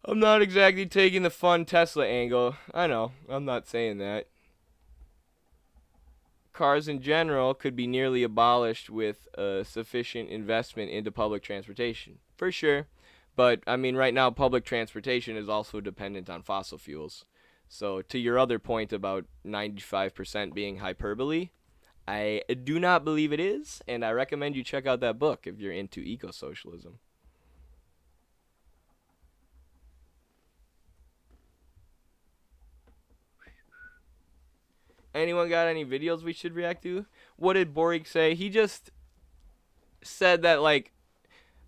I'm not exactly taking the fun Tesla angle. I know, I'm not saying that. Cars in general could be nearly abolished with sufficient investment into public transportation. For sure. But, I mean, right now, public transportation is also dependent on fossil fuels. So, to your other point about 95% being hyperbole, I do not believe it is, and I recommend you check out that book if you're into ecosocialism. Anyone got any videos we should react to? What did Boric say? He just said that, like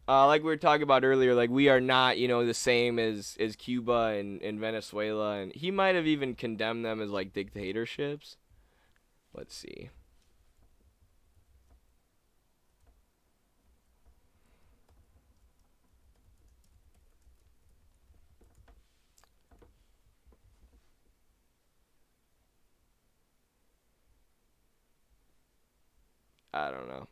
we were talking about earlier, like we are not, the same as Cuba and Venezuela, and he might have even condemned them as like dictatorships. Let's see. I don't know.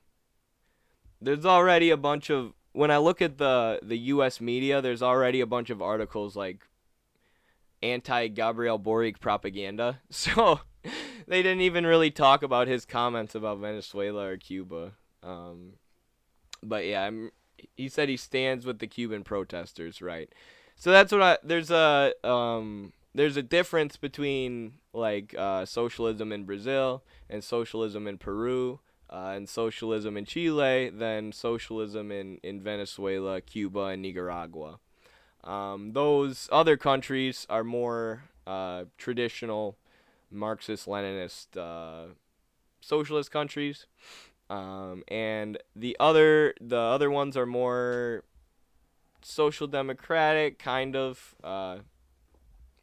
There's already a bunch of when I look at the U.S. media, there's already a bunch of articles like anti-Gabriel Boric propaganda. So they didn't even really talk about his comments about Venezuela or Cuba. Um, but yeah, he said he stands with the Cuban protesters, right? So that's what there's a difference between like socialism in Brazil and socialism in Peru. And socialism in Chile than socialism in Venezuela, Cuba, and Nicaragua. Those other countries are more traditional Marxist-Leninist socialist countries, and the other ones are more social democratic, kind of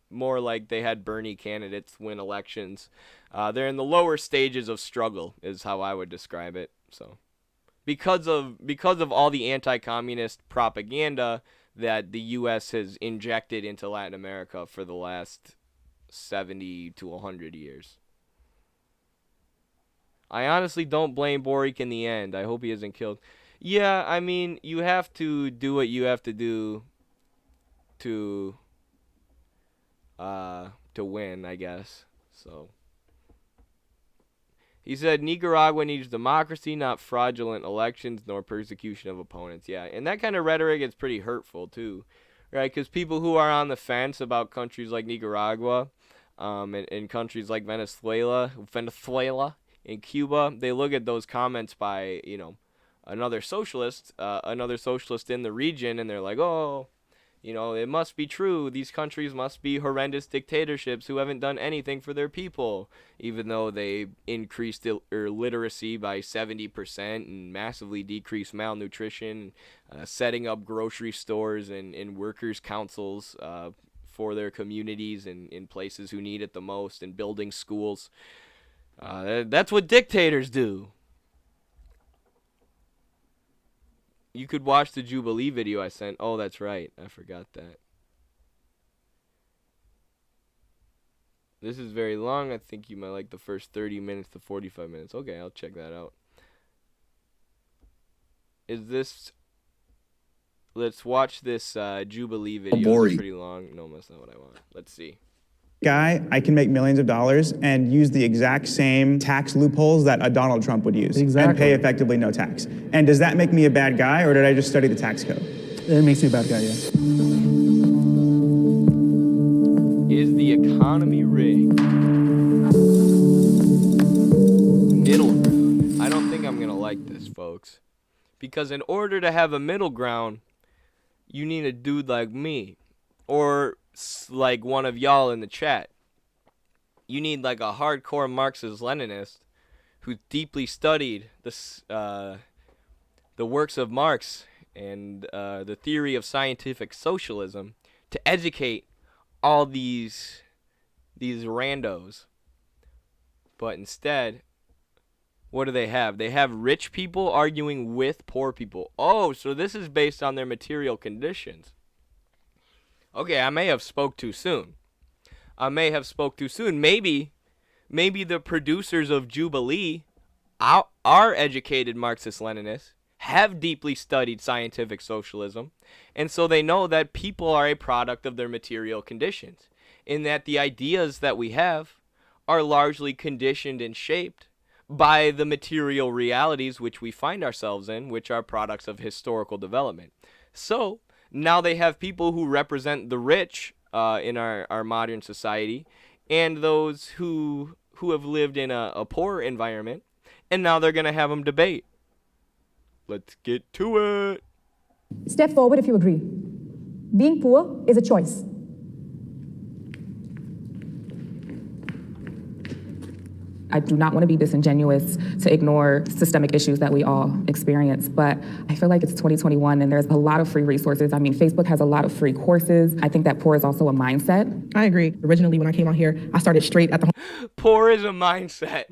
more like they had Bernie candidates win elections. They're in the lower stages of struggle, is how I would describe it. So, because of all the anti-communist propaganda that the U.S. has injected into Latin America for the last 70 to 100 years. I honestly don't blame Boric in the end. I hope he isn't killed. Yeah, I mean, you have to do what you have to do to win, I guess. So he said Nicaragua needs democracy, not fraudulent elections, nor persecution of opponents. Yeah, and that kind of rhetoric is pretty hurtful too, right? Because people who are on the fence about countries like Nicaragua, and countries like Venezuela, and Cuba, they look at those comments by, another socialist in the region, and they're like, oh, it must be true. These countries must be horrendous dictatorships who haven't done anything for their people, even though they increased literacy by 70% and massively decreased malnutrition, setting up grocery stores and workers' councils for their communities and in places who need it the most, and building schools. That's what dictators do. You could watch the Jubilee video I sent. Oh, that's right. I forgot that. This is very long. I think you might like the first 30 minutes to 45 minutes. Okay, I'll check that out. Is this... Let's watch this Jubilee video. It's pretty long. No, that's not what I want. Let's see. Guy, I can make millions of dollars and use the exact same tax loopholes that a Donald Trump would use and pay effectively no tax. And does that make me a bad guy, or did I just study the tax code? It makes me a bad guy, yeah. Is the economy rigged? Middle ground. I don't think I'm going to like this, folks. Because in order to have a middle ground, you need a dude like me. Or like one of y'all in the chat. You need like a hardcore Marxist-Leninist who deeply studied the works of Marx and the theory of scientific socialism to educate all these randos. But instead, what do they have? They have rich people arguing with poor people. Oh, so this is based on their material conditions. Okay, I may have spoke too soon. Maybe the producers of Jubilee are educated Marxist-Leninists, have deeply studied scientific socialism, and so they know that people are a product of their material conditions, in that the ideas that we have are largely conditioned and shaped by the material realities which we find ourselves in, which are products of historical development. So now they have people who represent the rich in our modern society, and those who have lived in a poor environment, and now they're going to have them debate. Let's get to it. Step forward if you agree. Being poor is a choice. I do not want to be disingenuous to ignore systemic issues that we all experience, but I feel like it's 2021 and there's a lot of free resources. I mean, Facebook has a lot of free courses. I think that poor is also a mindset. I agree. Originally, when I came out here, I started straight at the Poor is a mindset.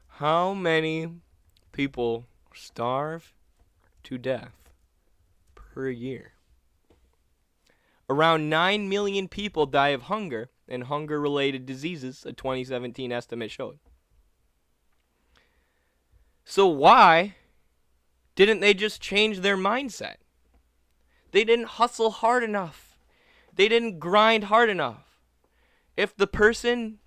How many people starve to death per year? Around 9 million people die of hunger and hunger-related diseases, a 2017 estimate showed. So why didn't they just change their mindset? They didn't hustle hard enough. They didn't grind hard enough. If the person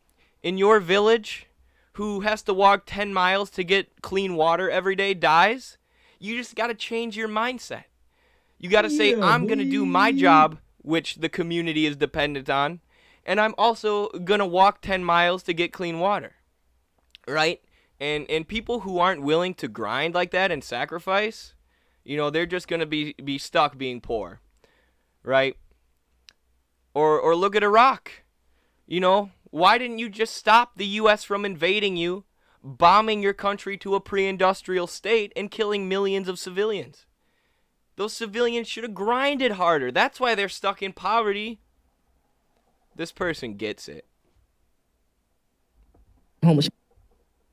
in your village who has to walk 10 miles to get clean water every day dies, you just got to change your mindset. You got to say, I'm going to do my job, which the community is dependent on, and I'm also going to walk 10 miles to get clean water, right? And people who aren't willing to grind like that and sacrifice, they're just going to be stuck being poor, right? Or look at Iraq. Why didn't you just stop the U.S. from invading you, bombing your country to a pre-industrial state, and killing millions of civilians? Those civilians should have grinded harder. That's why they're stuck in poverty. This person gets it. homeless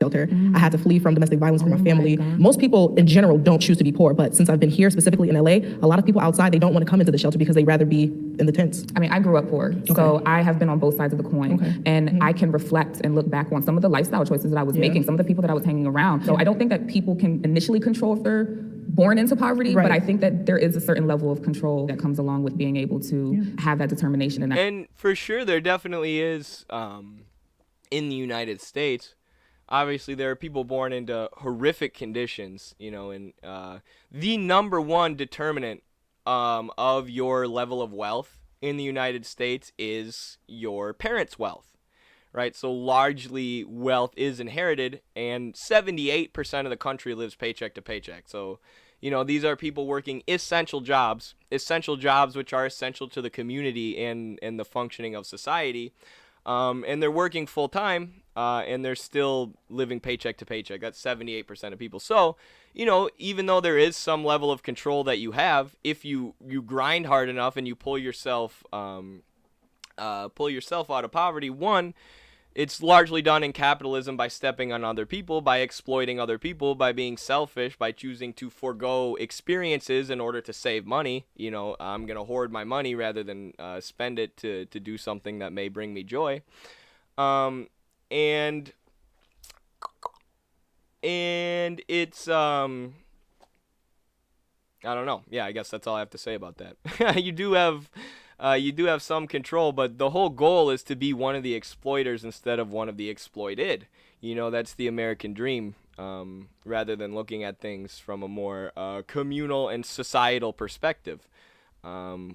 shelter. I had to flee from domestic violence from my family. Most people in general don't choose to be poor, but since I've been here, specifically in LA, a lot of people outside, they don't want to come into the shelter because they'd rather be in the tents. I mean, I grew up poor, so I have been on both sides of the coin, and I can reflect and look back on some of the lifestyle choices that I was making, some of the people that I was hanging around. So I don't think that people can initially control if they're born into poverty, but I think that there is a certain level of control that comes along with being able to have that determination. And for sure, there definitely is, in the United States, obviously there are people born into horrific conditions, and the number one determinant of your level of wealth in the United States is your parents' wealth, right? So largely wealth is inherited, and 78% of the country lives paycheck to paycheck. So, these are people working essential jobs which are essential to the community and the functioning of society. And they're working full time, and they're still living paycheck to paycheck. That's 78% of people. So, even though there is some level of control that you have, if you grind hard enough and you pull yourself out of poverty, one, it's largely done in capitalism by stepping on other people, by exploiting other people, by being selfish, by choosing to forego experiences in order to save money. I'm going to hoard my money rather than spend it to do something that may bring me joy. And it's, I don't know. Yeah, I guess that's all I have to say about that. You do have some control, but the whole goal is to be one of the exploiters instead of one of the exploited. That's the American dream, rather than looking at things from a more communal and societal perspective,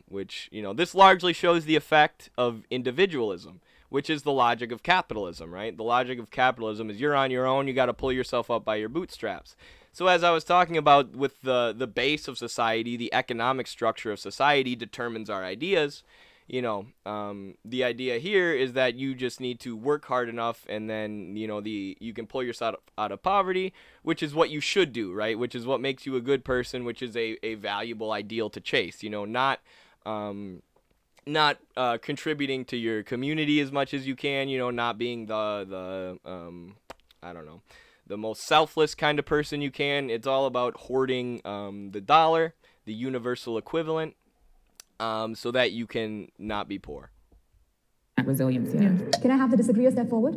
which, this largely shows the effect of individualism, which is the logic of capitalism, right? The logic of capitalism is you're on your own, you got to pull yourself up by your bootstraps. So as I was talking about with the base of society, the economic structure of society determines our ideas. The idea here is that you just need to work hard enough, and then, you can pull yourself out of poverty, which is what you should do, right? Which is what makes you a good person, which is a valuable ideal to chase, not contributing to your community as much as you can, not being the most selfless kind of person you can. It's all about hoarding the dollar, the universal equivalent, so that you can not be poor. Resilience, Can I have the disagree step forward?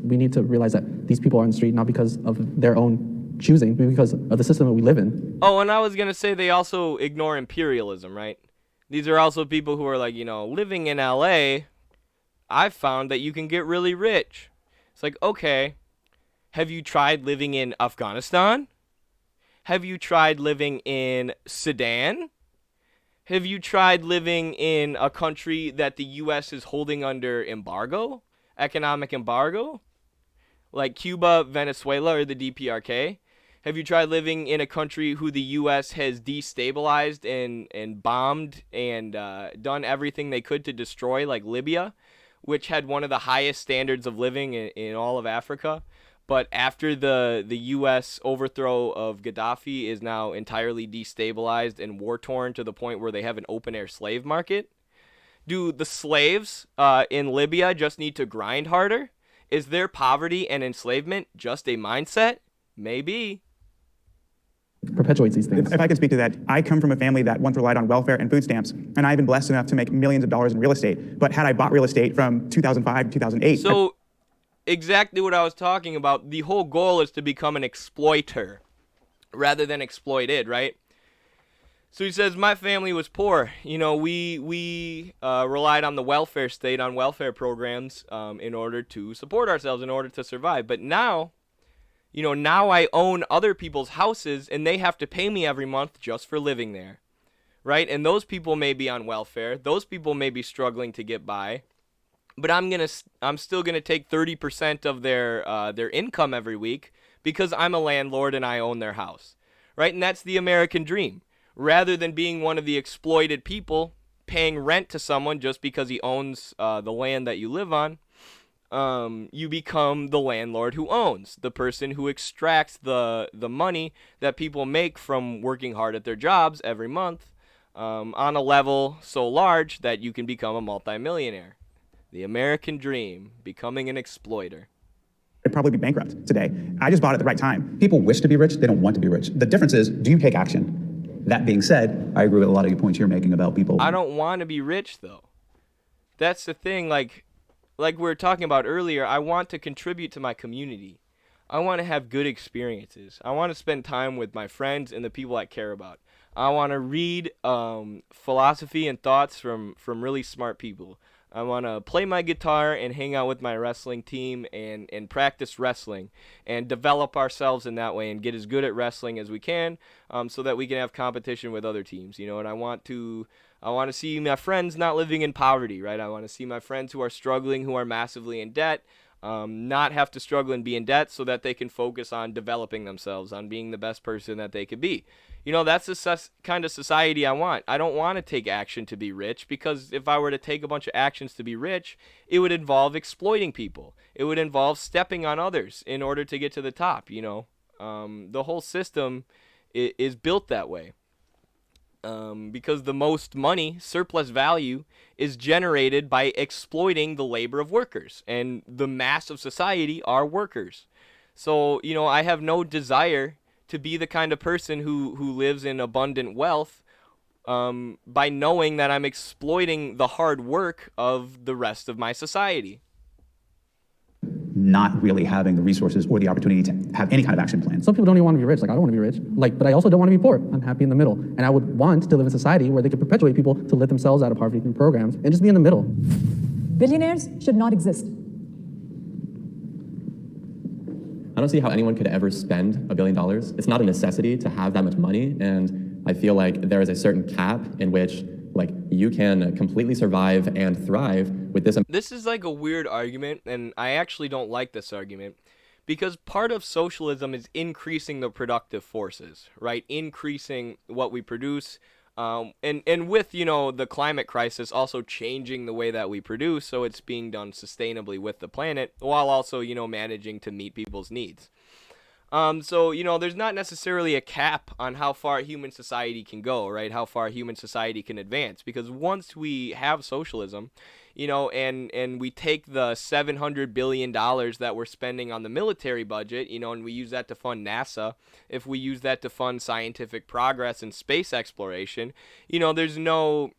We need to realize that these people are on the street not because of their own choosing, but because of the system that we live in. Oh, and I was going to say they also ignore imperialism, right? These are also people who are like, living in LA, I've found that you can get really rich. It's like, okay, have you tried living in Afghanistan? Have you tried living in Sudan? Have you tried living in a country that the U.S. is holding under embargo, economic embargo, like Cuba, Venezuela, or the DPRK? Have you tried living in a country who the U.S. has destabilized and bombed and done everything they could to destroy, like Libya, which had one of the highest standards of living in all of Africa? But after the U.S. overthrow of Gaddafi is now entirely destabilized and war-torn to the point where they have an open-air slave market? Do the slaves in Libya just need to grind harder? Is their poverty and enslavement just a mindset? Maybe. Perpetuates these things. If I could speak to that, I come from a family that once relied on welfare and food stamps, and I've been blessed enough to make millions of dollars in real estate. But had I bought real estate from 2005 to 2008... So, exactly what I was talking about. The whole goal is to become an exploiter rather than exploited, right? So he says, my family was poor. We relied on the welfare state, on welfare programs in order to support ourselves, in order to survive. But now... now I own other people's houses, and they have to pay me every month just for living there, right? And those people may be on welfare. Those people may be struggling to get by, but I'm still gonna take 30% of their income every week because I'm a landlord and I own their house, right? And that's the American dream. Rather than being one of the exploited people paying rent to someone just because he owns the land that you live on, you become the landlord who owns, the person who extracts the money that people make from working hard at their jobs every month on a level so large that you can become a multimillionaire. The American dream, becoming an exploiter. I'd probably be bankrupt today. I just bought it at the right time. People wish to be rich, they don't want to be rich. The difference is, do you take action? That being said, I agree with a lot of your points you're making about people. I don't want to be rich, though. That's the thing, like we were talking about earlier, I want to contribute to my community. I want to have good experiences. I want to spend time with my friends and the people I care about. I want to read philosophy and thoughts from really smart people. I want to play my guitar and hang out with my wrestling team and practice wrestling and develop ourselves in that way and get as good at wrestling as we can, so that we can have competition with other teams, you know. And I want to see my friends not living in poverty, right? I want to see my friends who are struggling, who are massively in debt, not have to struggle and be in debt, so that they can focus on developing themselves, on being the best person that they could be. You know, that's the kind of society I want. I don't want to take action to be rich, because if I were to take a bunch of actions to be rich, it would involve exploiting people. It would involve stepping on others in order to get to the top, you know. The whole system is built that way. Because the most money, surplus value, is generated by exploiting the labor of workers. And the mass of society are workers. So, you know, I have no desire to be the kind of person who lives in abundant wealth, by knowing that I'm exploiting the hard work of the rest of my society. Not really having the resources or the opportunity to have any kind of action plan. Some people don't even want to be rich. Like, I don't want to be rich. Like, but I also don't want to be poor. I'm happy in the middle. And I would want to live in a society where they could perpetuate people to lift themselves out of poverty through programs and just be in the middle. Billionaires should not exist. I don't see how anyone could ever spend $1 billion. It's not a necessity to have that much money, and I feel like there is a certain cap in which, like, you can completely survive and thrive with this. This is like a weird argument, and I actually don't like this argument, because part of socialism is increasing the productive forces, right? Increasing what we produce, and with, you know, the climate crisis also changing the way that we produce, so it's being done sustainably with the planet, while also, you know, managing to meet people's needs. So, you know, there's not necessarily a cap on how far human society can go, right? How far human society can advance, because once we have socialism, you know, and we take the $700 billion that we're spending on the military budget, you know, and we use that to fund NASA, if we use that to fund scientific progress and space exploration, you know, there's no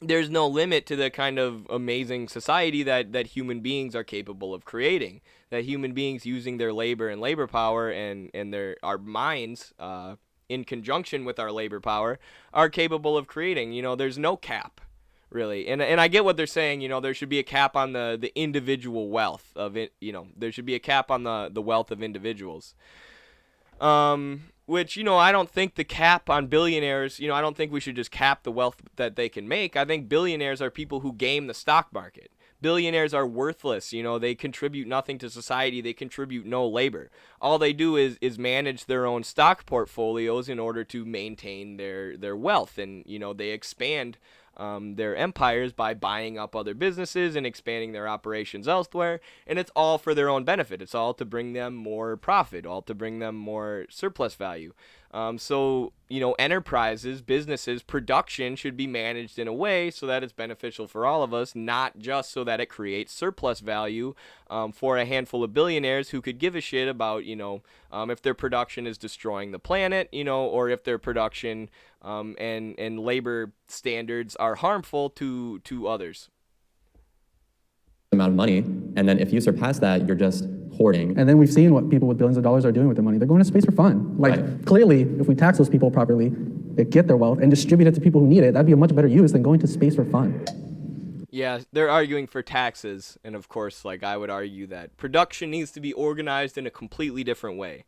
limit to the kind of amazing society that human beings are capable of creating, that human beings using their labor and labor power and our minds, in conjunction with our labor power, are capable of creating. You know, there's no cap, really. And I get what they're saying, you know, there should be a cap on the individual wealth of it, you know, there should be a cap on the wealth of individuals. Which, you know, I don't think the cap on billionaires, you know, I don't think we should just cap the wealth that they can make. I think billionaires are people who game the stock market. Billionaires are worthless, you know, they contribute nothing to society, they contribute no labor. All they do is manage their own stock portfolios in order to maintain their wealth, and, you know, they expand their empires by buying up other businesses and expanding their operations elsewhere, and it's all for their own benefit. It's all to bring them more profit, all to bring them more surplus value. So, you know, enterprises, businesses, production should be managed in a way so that it's beneficial for all of us, not just so that it creates surplus value for a handful of billionaires who could give a shit about, you know, if their production is destroying the planet, you know, or if their production and labor standards are harmful to others. Amount of money, and then if you surpass that, you're just hoarding. And then we've seen what people with billions of dollars are doing with their money. They're going to space for fun. Like, Right. Clearly, if we tax those people properly, they get their wealth and distribute it to people who need it, that'd be a much better use than going to space for fun. Yeah, they're arguing for taxes, and of course, like, I would argue that production needs to be organized in a completely different way.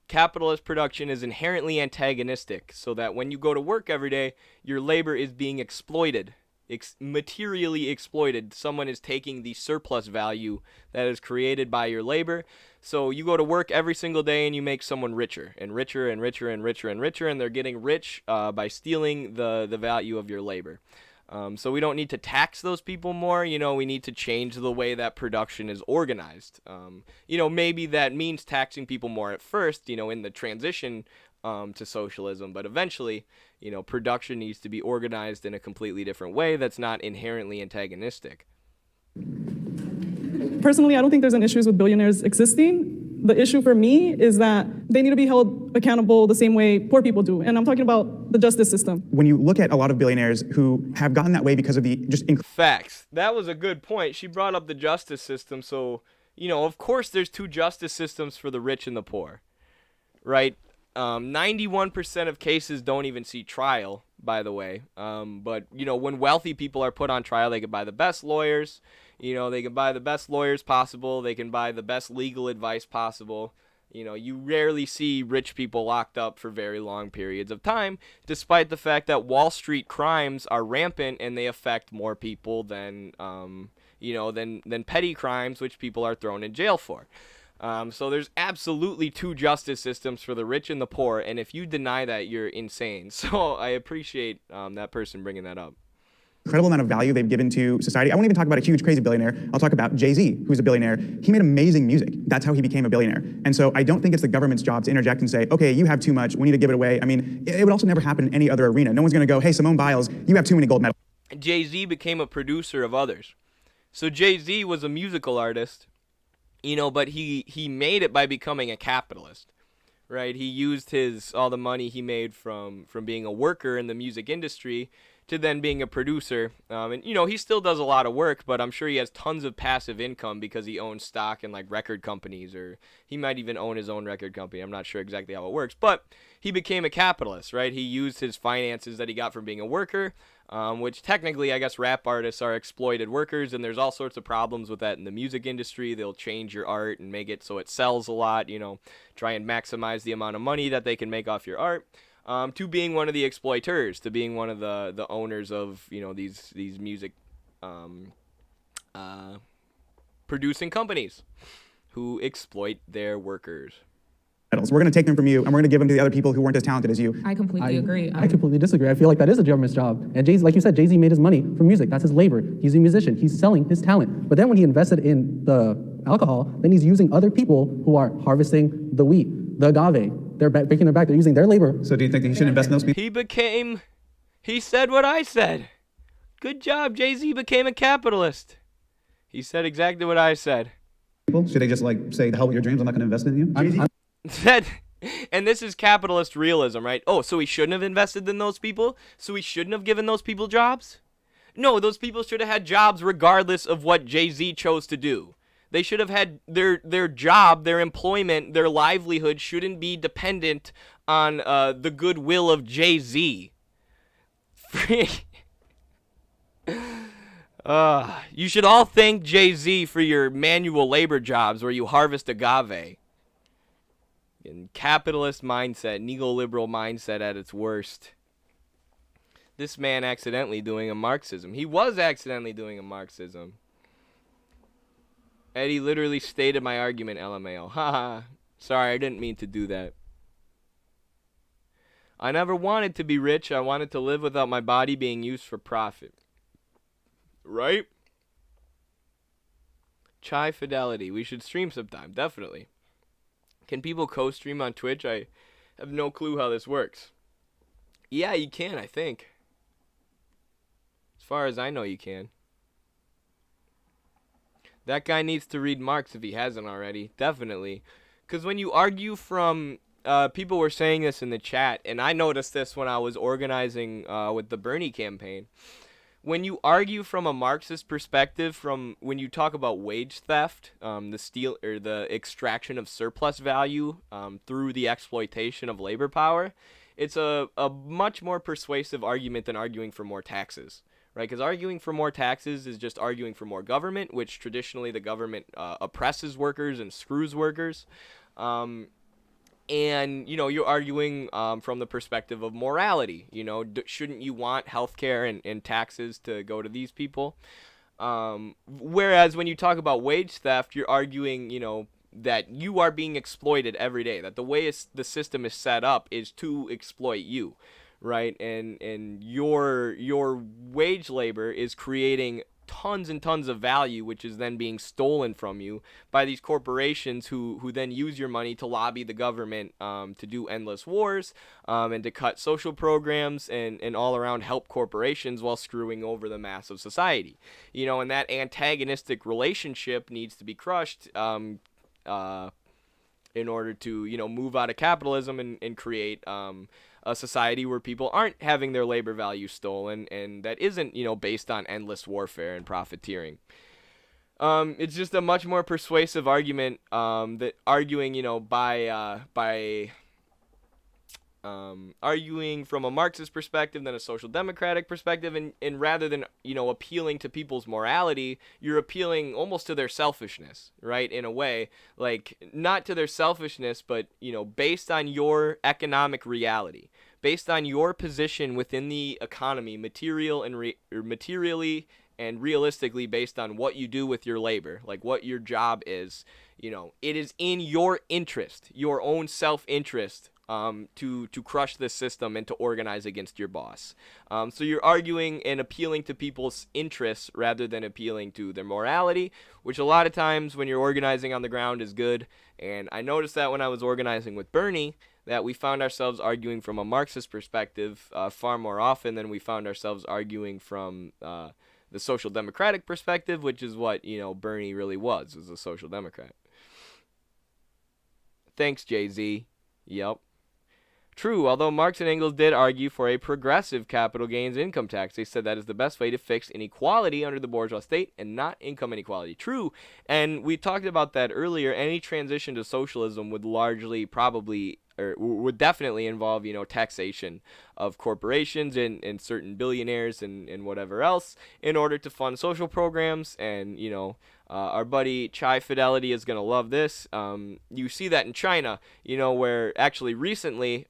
Capitalist production is inherently antagonistic, so that when you go to work every day, your labor is being exploited. Materially exploited. Someone is taking the surplus value that is created by your labor. So you go to work every single day and you make someone richer and richer and richer and richer and richer, and they're getting rich by stealing the value of your labor. So we don't need to tax those people more. You know, we need to change the way that production is organized. You know, maybe that means taxing people more at first, you know, in the transition to socialism, but eventually, you know, production needs to be organized in a completely different way that's not inherently antagonistic. Personally, I don't think there's an issue with billionaires existing. The issue for me is that they need to be held accountable the same way poor people do. And I'm talking about the justice system. When you look at a lot of billionaires who have gotten that way because of the Facts. That was a good point. She brought up the justice system. So, of course there's two justice systems for the rich and the poor, right? 91% of cases don't even see trial, by the way. But, when wealthy people are put on trial, they can buy the best lawyers. They can buy the best lawyers possible. They can buy the best legal advice possible. You rarely see rich people locked up for very long periods of time, despite the fact that Wall Street crimes are rampant and they affect more people than petty crimes, which people are thrown in jail for. So there's absolutely two justice systems for the rich and the poor, and if you deny that, you're insane. So I appreciate that person bringing that up. Incredible amount of value they've given to society. I won't even talk about a huge, crazy billionaire. I'll talk about Jay-Z, who's a billionaire. He made amazing music. That's how he became a billionaire. And so I don't think it's the government's job to interject and say, okay, you have too much, we need to give it away. I mean, it would also never happen in any other arena. No one's gonna go, hey, Simone Biles, you have too many gold medals. Jay-Z became a producer of others. So Jay-Z was a musical artist, but he made it by becoming a capitalist, right? He used all the money he made from being a worker in the music industry to then being a producer. And he still does a lot of work, but I'm sure he has tons of passive income because he owns stock in like record companies, or he might even own his own record company. I'm not sure exactly how it works, but he became a capitalist, right? He used his finances that he got from being a worker, which technically I guess rap artists are exploited workers, and there's all sorts of problems with that in the music industry. They'll change your art and make it so it sells a lot, try and maximize the amount of money that they can make off your art. To being one of the exploiters, to being one of the owners of these music producing companies who exploit their workers. We're going to take them from you, and we're going to give them to the other people who weren't as talented as you. I completely agree. I completely disagree. I feel like that is the government's job. And Jay-Z, like you said, Jay-Z made his money from music. That's his labor. He's a musician. He's selling his talent. But then when he invested in the alcohol, then he's using other people who are harvesting the wheat, the agave. They're breaking their back. They're using their labor. So do you think that he should invest in those people? He said what I said. Good job, Jay-Z became a capitalist. He said exactly what I said. Should they just say, the hell with your dreams, I'm not going to invest in you? And this is capitalist realism, right? Oh, so he shouldn't have invested in those people? So he shouldn't have given those people jobs? No, those people should have had jobs regardless of what Jay-Z chose to do. They should have had their job, their employment, their livelihood shouldn't be dependent on the goodwill of Jay-Z. You should all thank Jay-Z for your manual labor jobs where you harvest agave. And capitalist mindset, neoliberal mindset at its worst. This man accidentally doing a Marxism. He was accidentally doing a Marxism. Eddie literally stated my argument, LMAO. Haha. Sorry, I didn't mean to do that. I never wanted to be rich. I wanted to live without my body being used for profit. Right? Chai Fidelity. We should stream sometime, definitely. Can people co-stream on Twitch? I have no clue how this works. Yeah, you can, I think. As far as I know, you can. That guy needs to read Marx if he hasn't already. Definitely. Because when you argue from... people were saying this in the chat, and I noticed this when I was organizing with the Bernie campaign. When you argue from a Marxist perspective, from when you talk about wage theft, the steal or the extraction of surplus value through the exploitation of labor power, it's a much more persuasive argument than arguing for more taxes. Right, because arguing for more taxes is just arguing for more government, which traditionally the government oppresses workers and screws workers. And, you're arguing from the perspective of morality. Shouldn't you want healthcare and taxes to go to these people? Whereas when you talk about wage theft, you're arguing, that you are being exploited every day, that the way the system is set up is to exploit you. Right, and your wage labor is creating tons and tons of value, which is then being stolen from you by these corporations who then use your money to lobby the government to do endless wars and to cut social programs and all around help corporations while screwing over the mass of society. And that antagonistic relationship needs to be crushed in order to, move out of capitalism and create a society where people aren't having their labor value stolen and that isn't, based on endless warfare and profiteering. It's just a much more persuasive argument that arguing, by arguing from a Marxist perspective than a social democratic perspective, and rather than appealing to people's morality, you're appealing almost to their selfishness, right? In a way, like not to their selfishness, but based on your economic reality, based on your position within the economy, materially and realistically, based on what you do with your labor, like what your job is. It is in your interest, your own self-interest, to crush this system and to organize against your boss. So you're arguing and appealing to people's interests rather than appealing to their morality, which a lot of times when you're organizing on the ground is good. And I noticed that when I was organizing with Bernie, that we found ourselves arguing from a Marxist perspective far more often than we found ourselves arguing from the social democratic perspective, which is what, Bernie really was a social democrat. Thanks, Jay-Z. Yep. True, although Marx and Engels did argue for a progressive capital gains income tax. They said that is the best way to fix inequality under the bourgeois state and not income inequality. True, and we talked about that earlier. Any transition to socialism would largely probably, or would definitely involve, taxation of corporations and certain billionaires and whatever else in order to fund social programs. And, our buddy Chai Fidelity is going to love this. You see that in China, where actually recently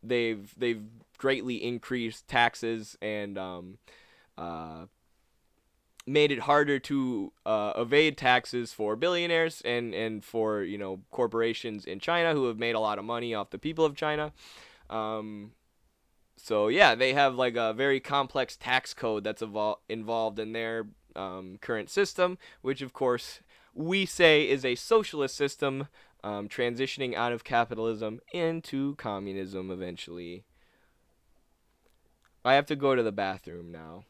they've greatly increased taxes and made it harder to evade taxes for billionaires and for corporations in China who have made a lot of money off the people of China. So yeah, they have like a very complex tax code that's involved in their current system, which of course we say is a socialist system, transitioning out of capitalism into communism eventually. I have to go to the bathroom now.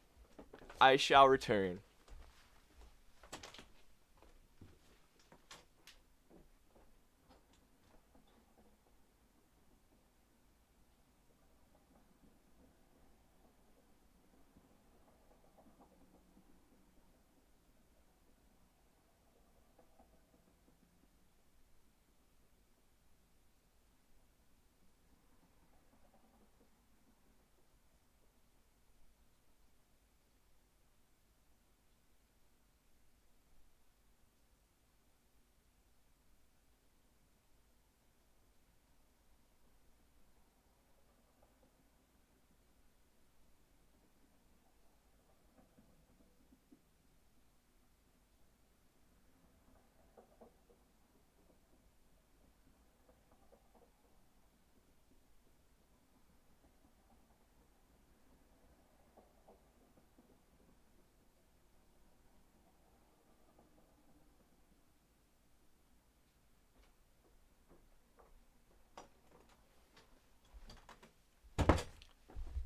I shall return.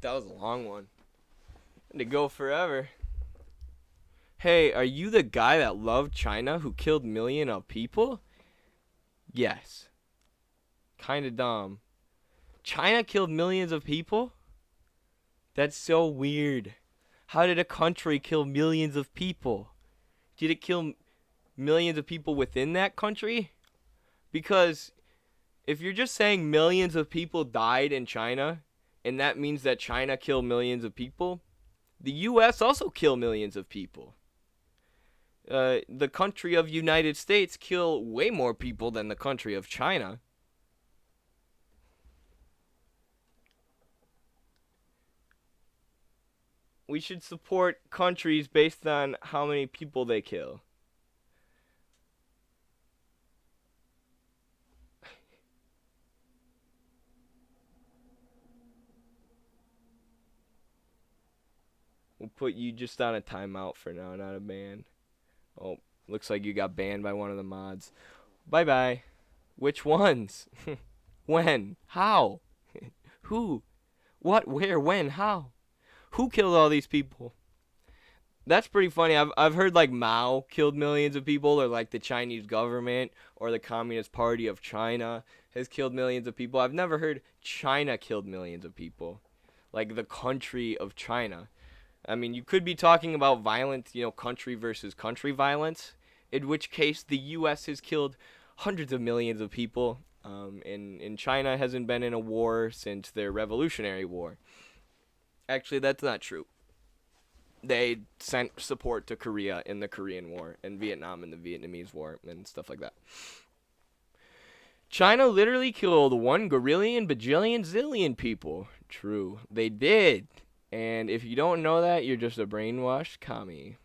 That was a long one. And to go forever. Hey, are you the guy that loved China who killed millions of people? Yes. Kinda dumb. China killed millions of people? That's so weird. How did a country kill millions of people? Did it kill millions of people within that country? Because if you're just saying millions of people died in China, and that means that China killed millions of people, the U.S. also killed millions of people. The country of United States kill way more people than the country of China. We should support countries based on how many people they kill. We'll put you just on a timeout for now, not a ban. Oh, looks like you got banned by one of the mods. Bye-bye. Which ones? When? How? Who? What? Where? When? How? Who killed all these people? That's pretty funny. I've heard like Mao killed millions of people, or like the Chinese government or the Communist Party of China has killed millions of people. I've never heard China killed millions of people. Like the country of China. I mean, you could be talking about violent, country versus country violence, in which case the U.S. has killed hundreds of millions of people, and China hasn't been in a war since their Revolutionary War. Actually, that's not true. They sent support to Korea in the Korean War, and Vietnam in the Vietnamese War, and stuff like that. China literally killed 1 gorillion, bajillion, zillion people. True, they did. And if you don't know that, you're just a brainwashed commie.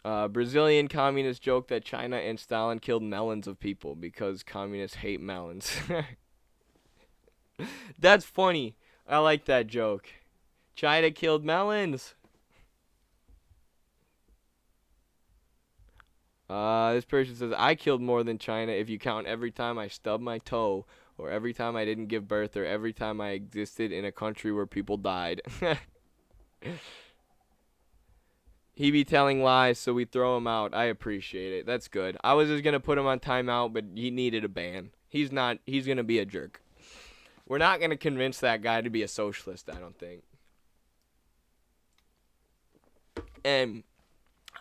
Brazilian communists joke that China and Stalin killed melons of people because communists hate melons. That's funny. I like that joke. China killed melons. This person says, I killed more than China if you count every time I stubbed my toe, or every time I didn't give birth, or every time I existed in a country where people died. He be telling lies, so we throw him out. I appreciate it. That's good. I was just going to put him on timeout, but he needed a ban. He's going to be a jerk. We're not going to convince that guy to be a socialist, I don't think. And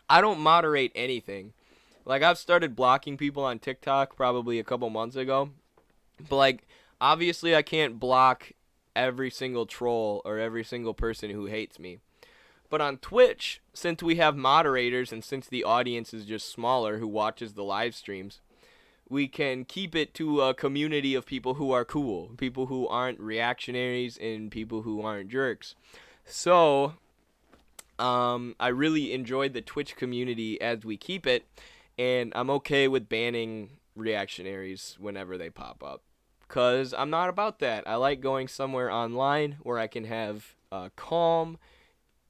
I don't moderate anything. Like, I've started blocking people on TikTok probably a couple months ago. But, like, obviously I can't block every single troll or every single person who hates me. But on Twitch, since we have moderators and since the audience is just smaller who watches the live streams, we can keep it to a community of people who are cool, people who aren't reactionaries and people who aren't jerks. So, I really enjoyed the Twitch community as we keep it, and I'm okay with banning reactionaries whenever they pop up, because I'm not about that. I like going somewhere online where I can have calm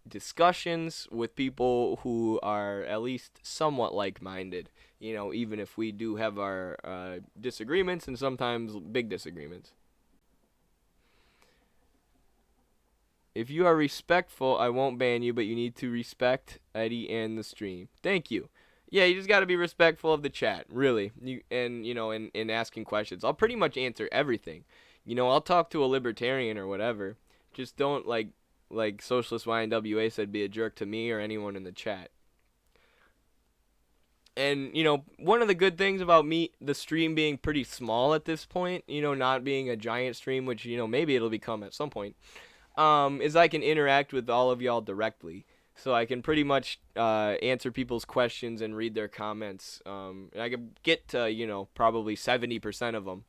discussions with people who are at least somewhat like-minded, even if we do have our disagreements and sometimes big disagreements. If you are respectful, I won't ban you, but you need to respect Eddie and the stream. Thank you. Yeah, you just got to be respectful of the chat, really. In asking questions. I'll pretty much answer everything. I'll talk to a libertarian or whatever. Just don't, like Socialist YNWA said, be a jerk to me or anyone in the chat. And, one of the good things about the stream being pretty small at this point, not being a giant stream, which, maybe it'll become at some point, is I can interact with all of y'all directly. So I can pretty much answer people's questions and read their comments. And I can get to, probably 70% of them.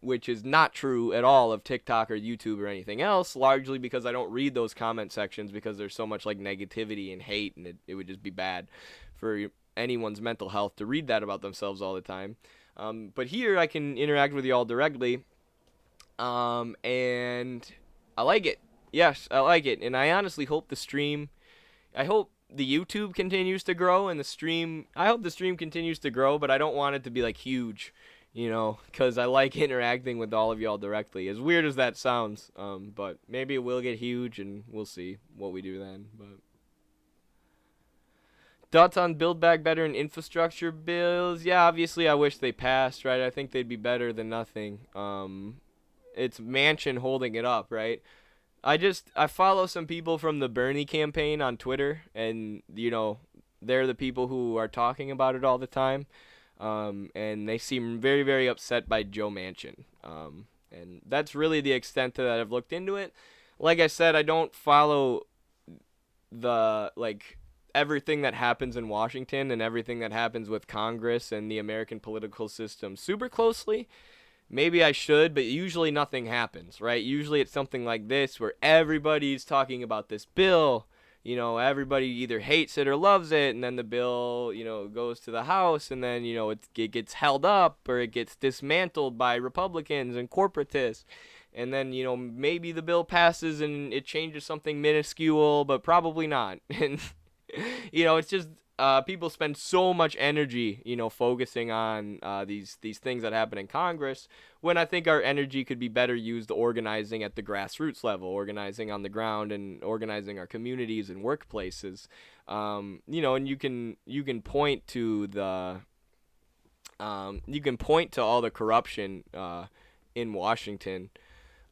Which is not true at all of TikTok or YouTube or anything else, largely because I don't read those comment sections because there's so much like negativity and hate, and it would just be bad for anyone's mental health to read that about themselves all the time. But here I can interact with y'all directly, and I like it. Yes, I like it, and I honestly hope I hope the YouTube continues to grow, and I hope the stream continues to grow, but I don't want it to be like huge. Because I like interacting with all of y'all directly. As weird as that sounds, but maybe it will get huge, and we'll see what we do then. But thoughts on Build Back Better and infrastructure bills? Yeah, obviously I wish they passed, right? I think they'd be better than nothing. It's Manchin holding it up, right? I follow some people from the Bernie campaign on Twitter, and, they're the people who are talking about it all the time. And they seem very, very upset by Joe Manchin. And that's really the extent that I've looked into it. Like I said, I don't follow everything that happens in Washington and everything that happens with Congress and the American political system super closely. Maybe I should, but usually nothing happens, right? Usually it's something like this where everybody's talking about this bill. Everybody either hates it or loves it, and then the bill, goes to the House, and then, it gets held up or it gets dismantled by Republicans and corporatists. And then, you know, maybe the bill passes and it changes something minuscule, but probably not. And, you know, it's just people spend so much energy, you know, focusing on these things that happen in Congress, when I think our energy could be better used organizing at the grassroots level, organizing on the ground and organizing our communities and workplaces. You know, and you can point to all the corruption in Washington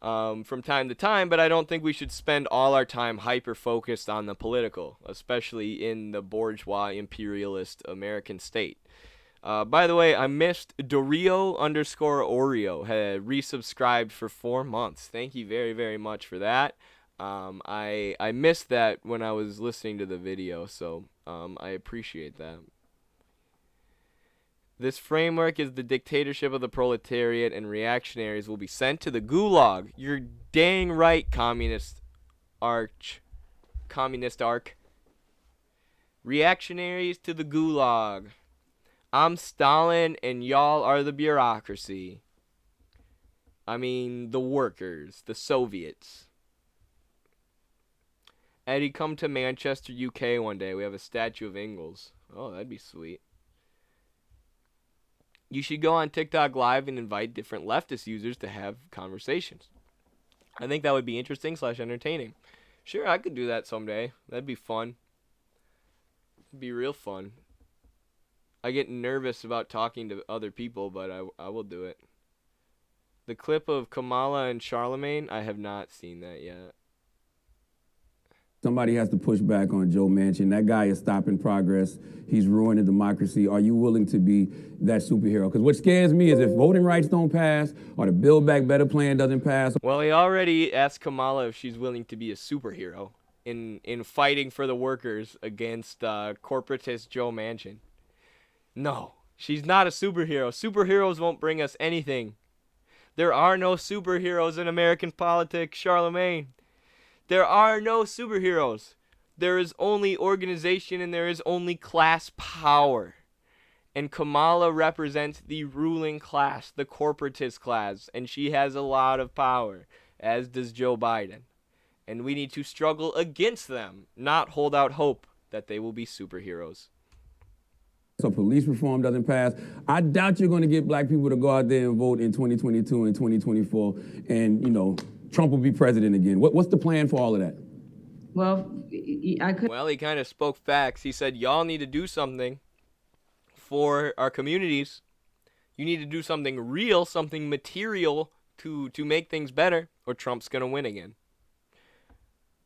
from time to time, but I don't think we should spend all our time hyper-focused on the political, especially in the bourgeois imperialist American state. By the way, I missed Dorio_Oreo had resubscribed for 4 months. Thank you very, very much for that. I missed that when I was listening to the video, so I appreciate that. This framework is the dictatorship of the proletariat, and reactionaries will be sent to the gulag. You're dang right, communist arc. Reactionaries to the gulag. I'm Stalin, and y'all are the bureaucracy. I mean, the workers, the Soviets. Eddie, come to Manchester, UK one day. We have a statue of Ingalls. Oh, that'd be sweet. You should go on TikTok Live and invite different leftist users to have conversations. I think that would be interesting / entertaining. Sure, I could do that someday. That'd be fun. It'd be real fun. I get nervous about talking to other people, but I will do it. The clip of Kamala and Charlemagne, I have not seen that yet. Somebody has to push back on Joe Manchin. That guy is stopping progress. He's ruining democracy. Are you willing to be that superhero? Because what scares me is if voting rights don't pass or the Build Back Better plan doesn't pass. Well, he already asked Kamala if she's willing to be a superhero in fighting for the workers against corporatist Joe Manchin. No, she's not a superhero. Superheroes won't bring us anything. There are no superheroes in American politics, Charlemagne. There are no superheroes. There is only organization and there is only class power. And Kamala represents the ruling class, the corporatist class, and she has a lot of power, as does Joe Biden. And we need to struggle against them, not hold out hope that they will be superheroes. So police reform doesn't pass. I doubt you're going to get black people to go out there and vote in 2022 and 2024 and, you know, Trump will be president again. What's the plan for all of that? Well, he kind of spoke facts. He said, y'all need to do something for our communities. You need to do something real, something material to make things better, or Trump's going to win again.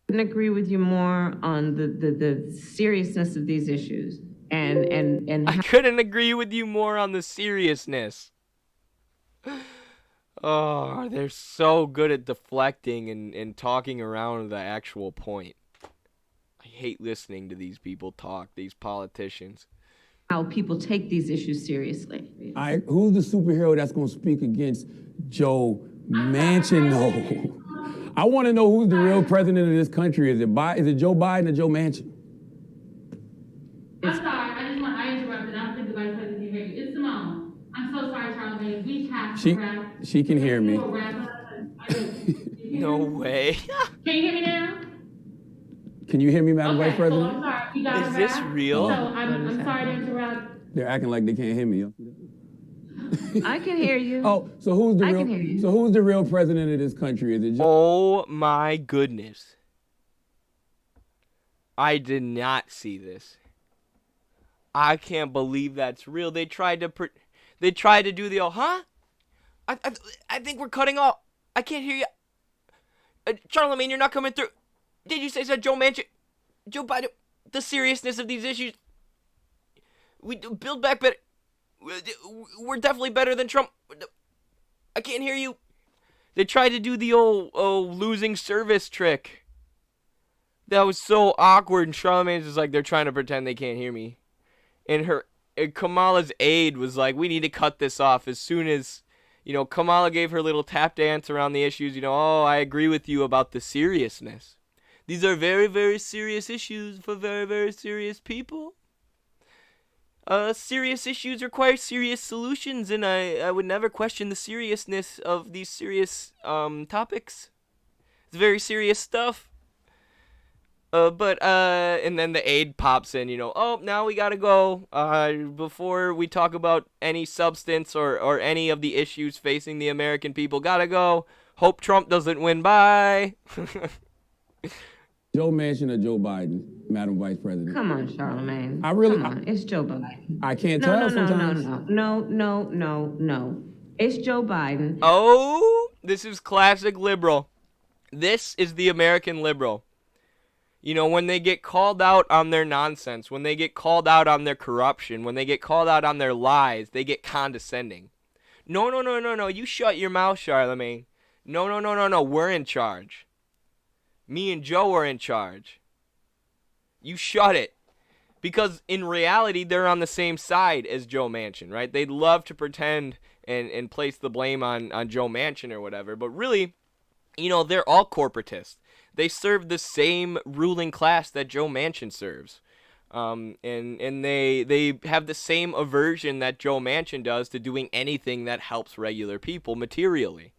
I couldn't agree with you more on the seriousness of these issues. And I couldn't agree with you more on the seriousness. Oh, they're so good at deflecting and talking around the actual point. I hate listening to these people talk, these politicians. How people take these issues seriously. Who's the superhero that's going to speak against Joe Manchin, though? I want to know who's the real president of this country. Is it Joe Biden or Joe Manchin? I'm sorry, I interrupted. I don't think the vice president can hear you. It's Simone. I'm so sorry, Charlemagne. We have to wrap. She can hear me. No way. Can you hear me now? Can you hear me, Madam Vice President? So I'm sorry. You got Is this real? So I'm sorry to interrupt. They're acting like they can't hear me. I can hear you. Oh, so who's the real president of this country? Is it Oh my goodness. I did not see this. I can't believe that's real. They tried to do the I think we're cutting off. I can't hear you. Charlemagne, you're not coming through. Did you say Joe Manchin? Joe Biden, the seriousness of these issues. We Build Back Better. We're definitely better than Trump. I can't hear you. They tried to do the old losing service trick. That was so awkward, and Charlemagne's just like, they're trying to pretend they can't hear me. And Kamala's aide was like, we need to cut this off as soon as, Kamala gave her little tap dance around the issues, I agree with you about the seriousness. These are very, very serious issues for very, very serious people. Serious issues require serious solutions, and I would never question the seriousness of these serious topics. It's very serious stuff. And then the aide pops in, oh, now we gotta go, before we talk about any substance or any of the issues facing the American people, gotta go. Hope Trump doesn't win, bye. Joe Manchin or Joe Biden, Madam Vice President? Come on, Charlemagne. Come on, it's Joe Biden. I can't tell sometimes. No. It's Joe Biden. Oh, this is classic liberal. This is the American liberal. When they get called out on their nonsense, when they get called out on their corruption, when they get called out on their lies, they get condescending. No, you shut your mouth, Charlemagne. No, we're in charge. Me and Joe are in charge. You shut it. Because in reality, they're on the same side as Joe Manchin, right? They'd love to pretend and place the blame on Joe Manchin or whatever, but really, they're all corporatists. They serve the same ruling class that Joe Manchin serves. And they have the same aversion that Joe Manchin does to doing anything that helps regular people materially.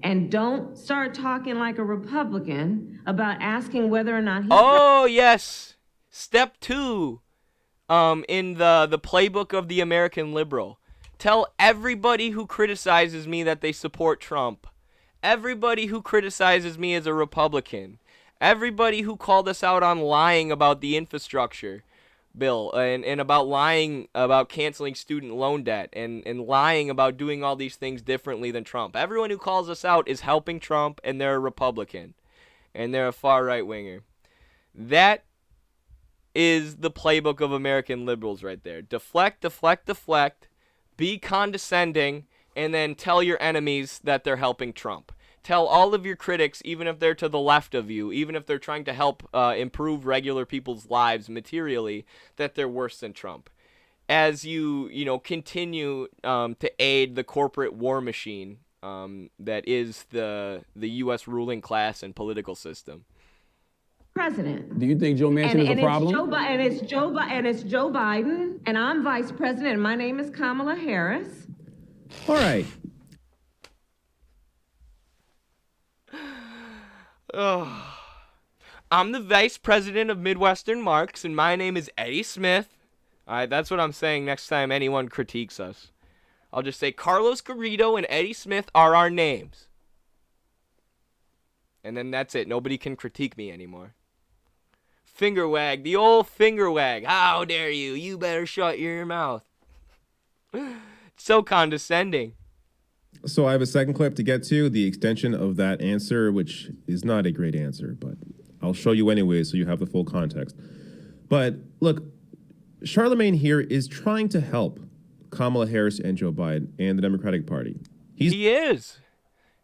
And don't start talking like a Republican about asking whether or not he... Oh, yes. Step 2 in the playbook of the American liberal. Tell everybody who criticizes me that they support Trump. Everybody who criticizes me as a Republican, everybody who called us out on lying about the infrastructure bill and about lying about canceling student loan debt and lying about doing all these things differently than Trump. Everyone who calls us out is helping Trump, and they're a Republican, and they're a far right winger. That is the playbook of American liberals right there. Deflect, be condescending, and then tell your enemies that they're helping Trump. Tell all of your critics, even if they're to the left of you, even if they're trying to help improve regular people's lives materially, that they're worse than Trump. As you continue to aid the corporate war machine that is the U.S. ruling class and political system. President. Do you think Joe Manchin is a problem? It's Joe Biden, and I'm vice president, and my name is Kamala Harris. All right. I'm the vice president of Midwestern Marx, and my name is Eddie Smith. All right, that's what I'm saying next time anyone critiques us. I'll just say Carlos Garrido and Eddie Smith are our names. And then that's it. Nobody can critique me anymore. Finger wag, the old finger wag. How dare you? You better shut your mouth. So condescending. So I have a second clip to get to, the extension of that answer, which is not a great answer, but I'll show you anyway so you have the full context. But look, Charlemagne here is trying to help Kamala Harris and Joe Biden and the Democratic Party. He is.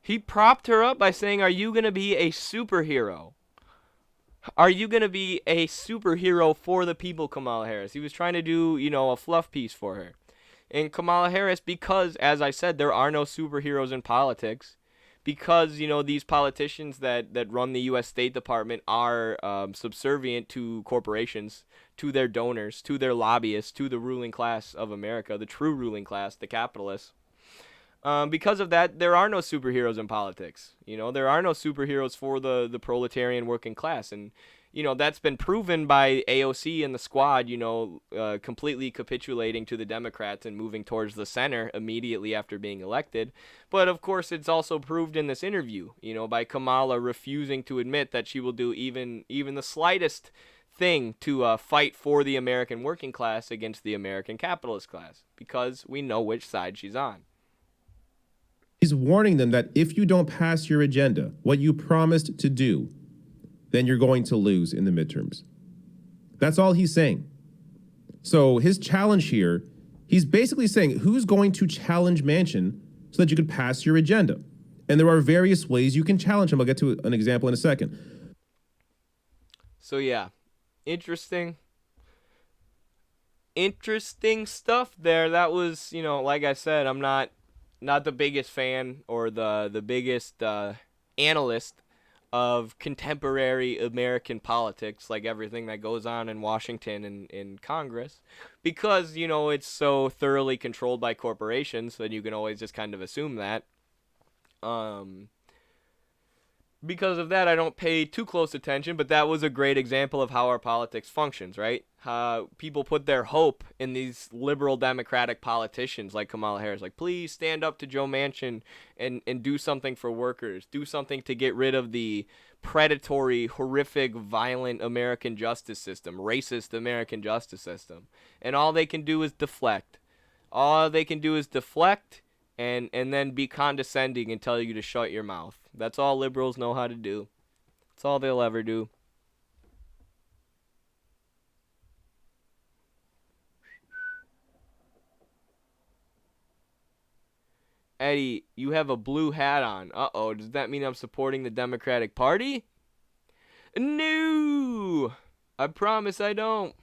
He propped her up by saying, are you going to be a superhero? Are you going to be a superhero for the people, Kamala Harris? He was trying to do, a fluff piece for her. And Kamala Harris, because, as I said, there are no superheroes in politics, because, these politicians that run the U.S. State Department are subservient to corporations, to their donors, to their lobbyists, to the ruling class of America, the true ruling class, the capitalists. Because of that, there are no superheroes in politics. There are no superheroes for the proletarian working class. And, that's been proven by AOC and the squad, completely capitulating to the Democrats and moving towards the center immediately after being elected. But, of course, it's also proved in this interview, by Kamala refusing to admit that she will do even the slightest thing to fight for the American working class against the American capitalist class, because we know which side she's on. He's warning them that if you don't pass your agenda, what you promised to do, then you're going to lose in the midterms. That's all he's saying. So his challenge here, he's basically saying, who's going to challenge Manchin so that you could pass your agenda? And there are various ways you can challenge him. I'll get to an example in a second. So yeah, interesting stuff there. That was, like I said, I'm not the biggest fan or the biggest analyst of contemporary American politics, like everything that goes on in Washington and in Congress, because, you know, it's so thoroughly controlled by corporations that you can always just kind of assume that. Because of that, I don't pay too close attention, but that was a great example of how our politics functions, right? People put their hope in these liberal democratic politicians like Kamala Harris, like, please stand up to Joe Manchin and do something for workers, do something to get rid of the predatory, horrific, violent American justice system, racist American justice system. And all they can do is deflect. All they can do is deflect and then be condescending and tell you to shut your mouth. That's all liberals know how to do. That's all they'll ever do. Eddie, you have a blue hat on. Uh-oh, does that mean I'm supporting the Democratic Party? No! I promise I don't.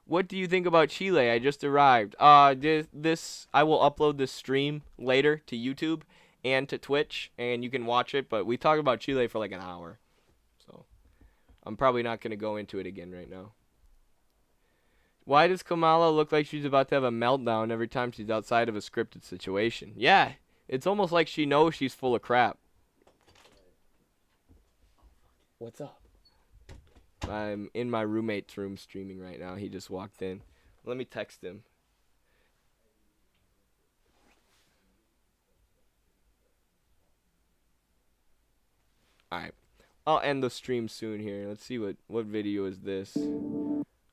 What do you think about Chile? I just arrived. I will upload this stream later to YouTube and to Twitch, and you can watch it, but we talked about Chile for like an hour. So I'm probably not going to go into it again right now. Why does Kamala look like she's about to have a meltdown every time she's outside of a scripted situation? Yeah, it's almost like she knows she's full of crap. What's up? I'm in my roommate's room streaming right now. He just walked in. Let me text him. Alright. I'll end the stream soon here. Let's see what video is this.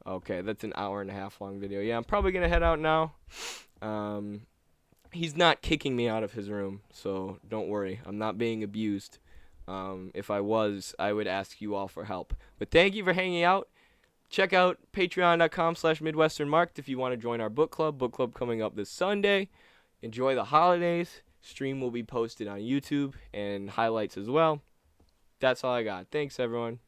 Okay, that's an hour and a half long video. Yeah, I'm probably going to head out now. He's not kicking me out of his room, so don't worry. I'm not being abused. If I was, I would ask you all for help. But thank you for hanging out. Check out patreon.com/MidwesternMarked if you want to join our book club. Book club coming up this Sunday. Enjoy the holidays. Stream will be posted on YouTube and highlights as well. That's all I got. Thanks, everyone.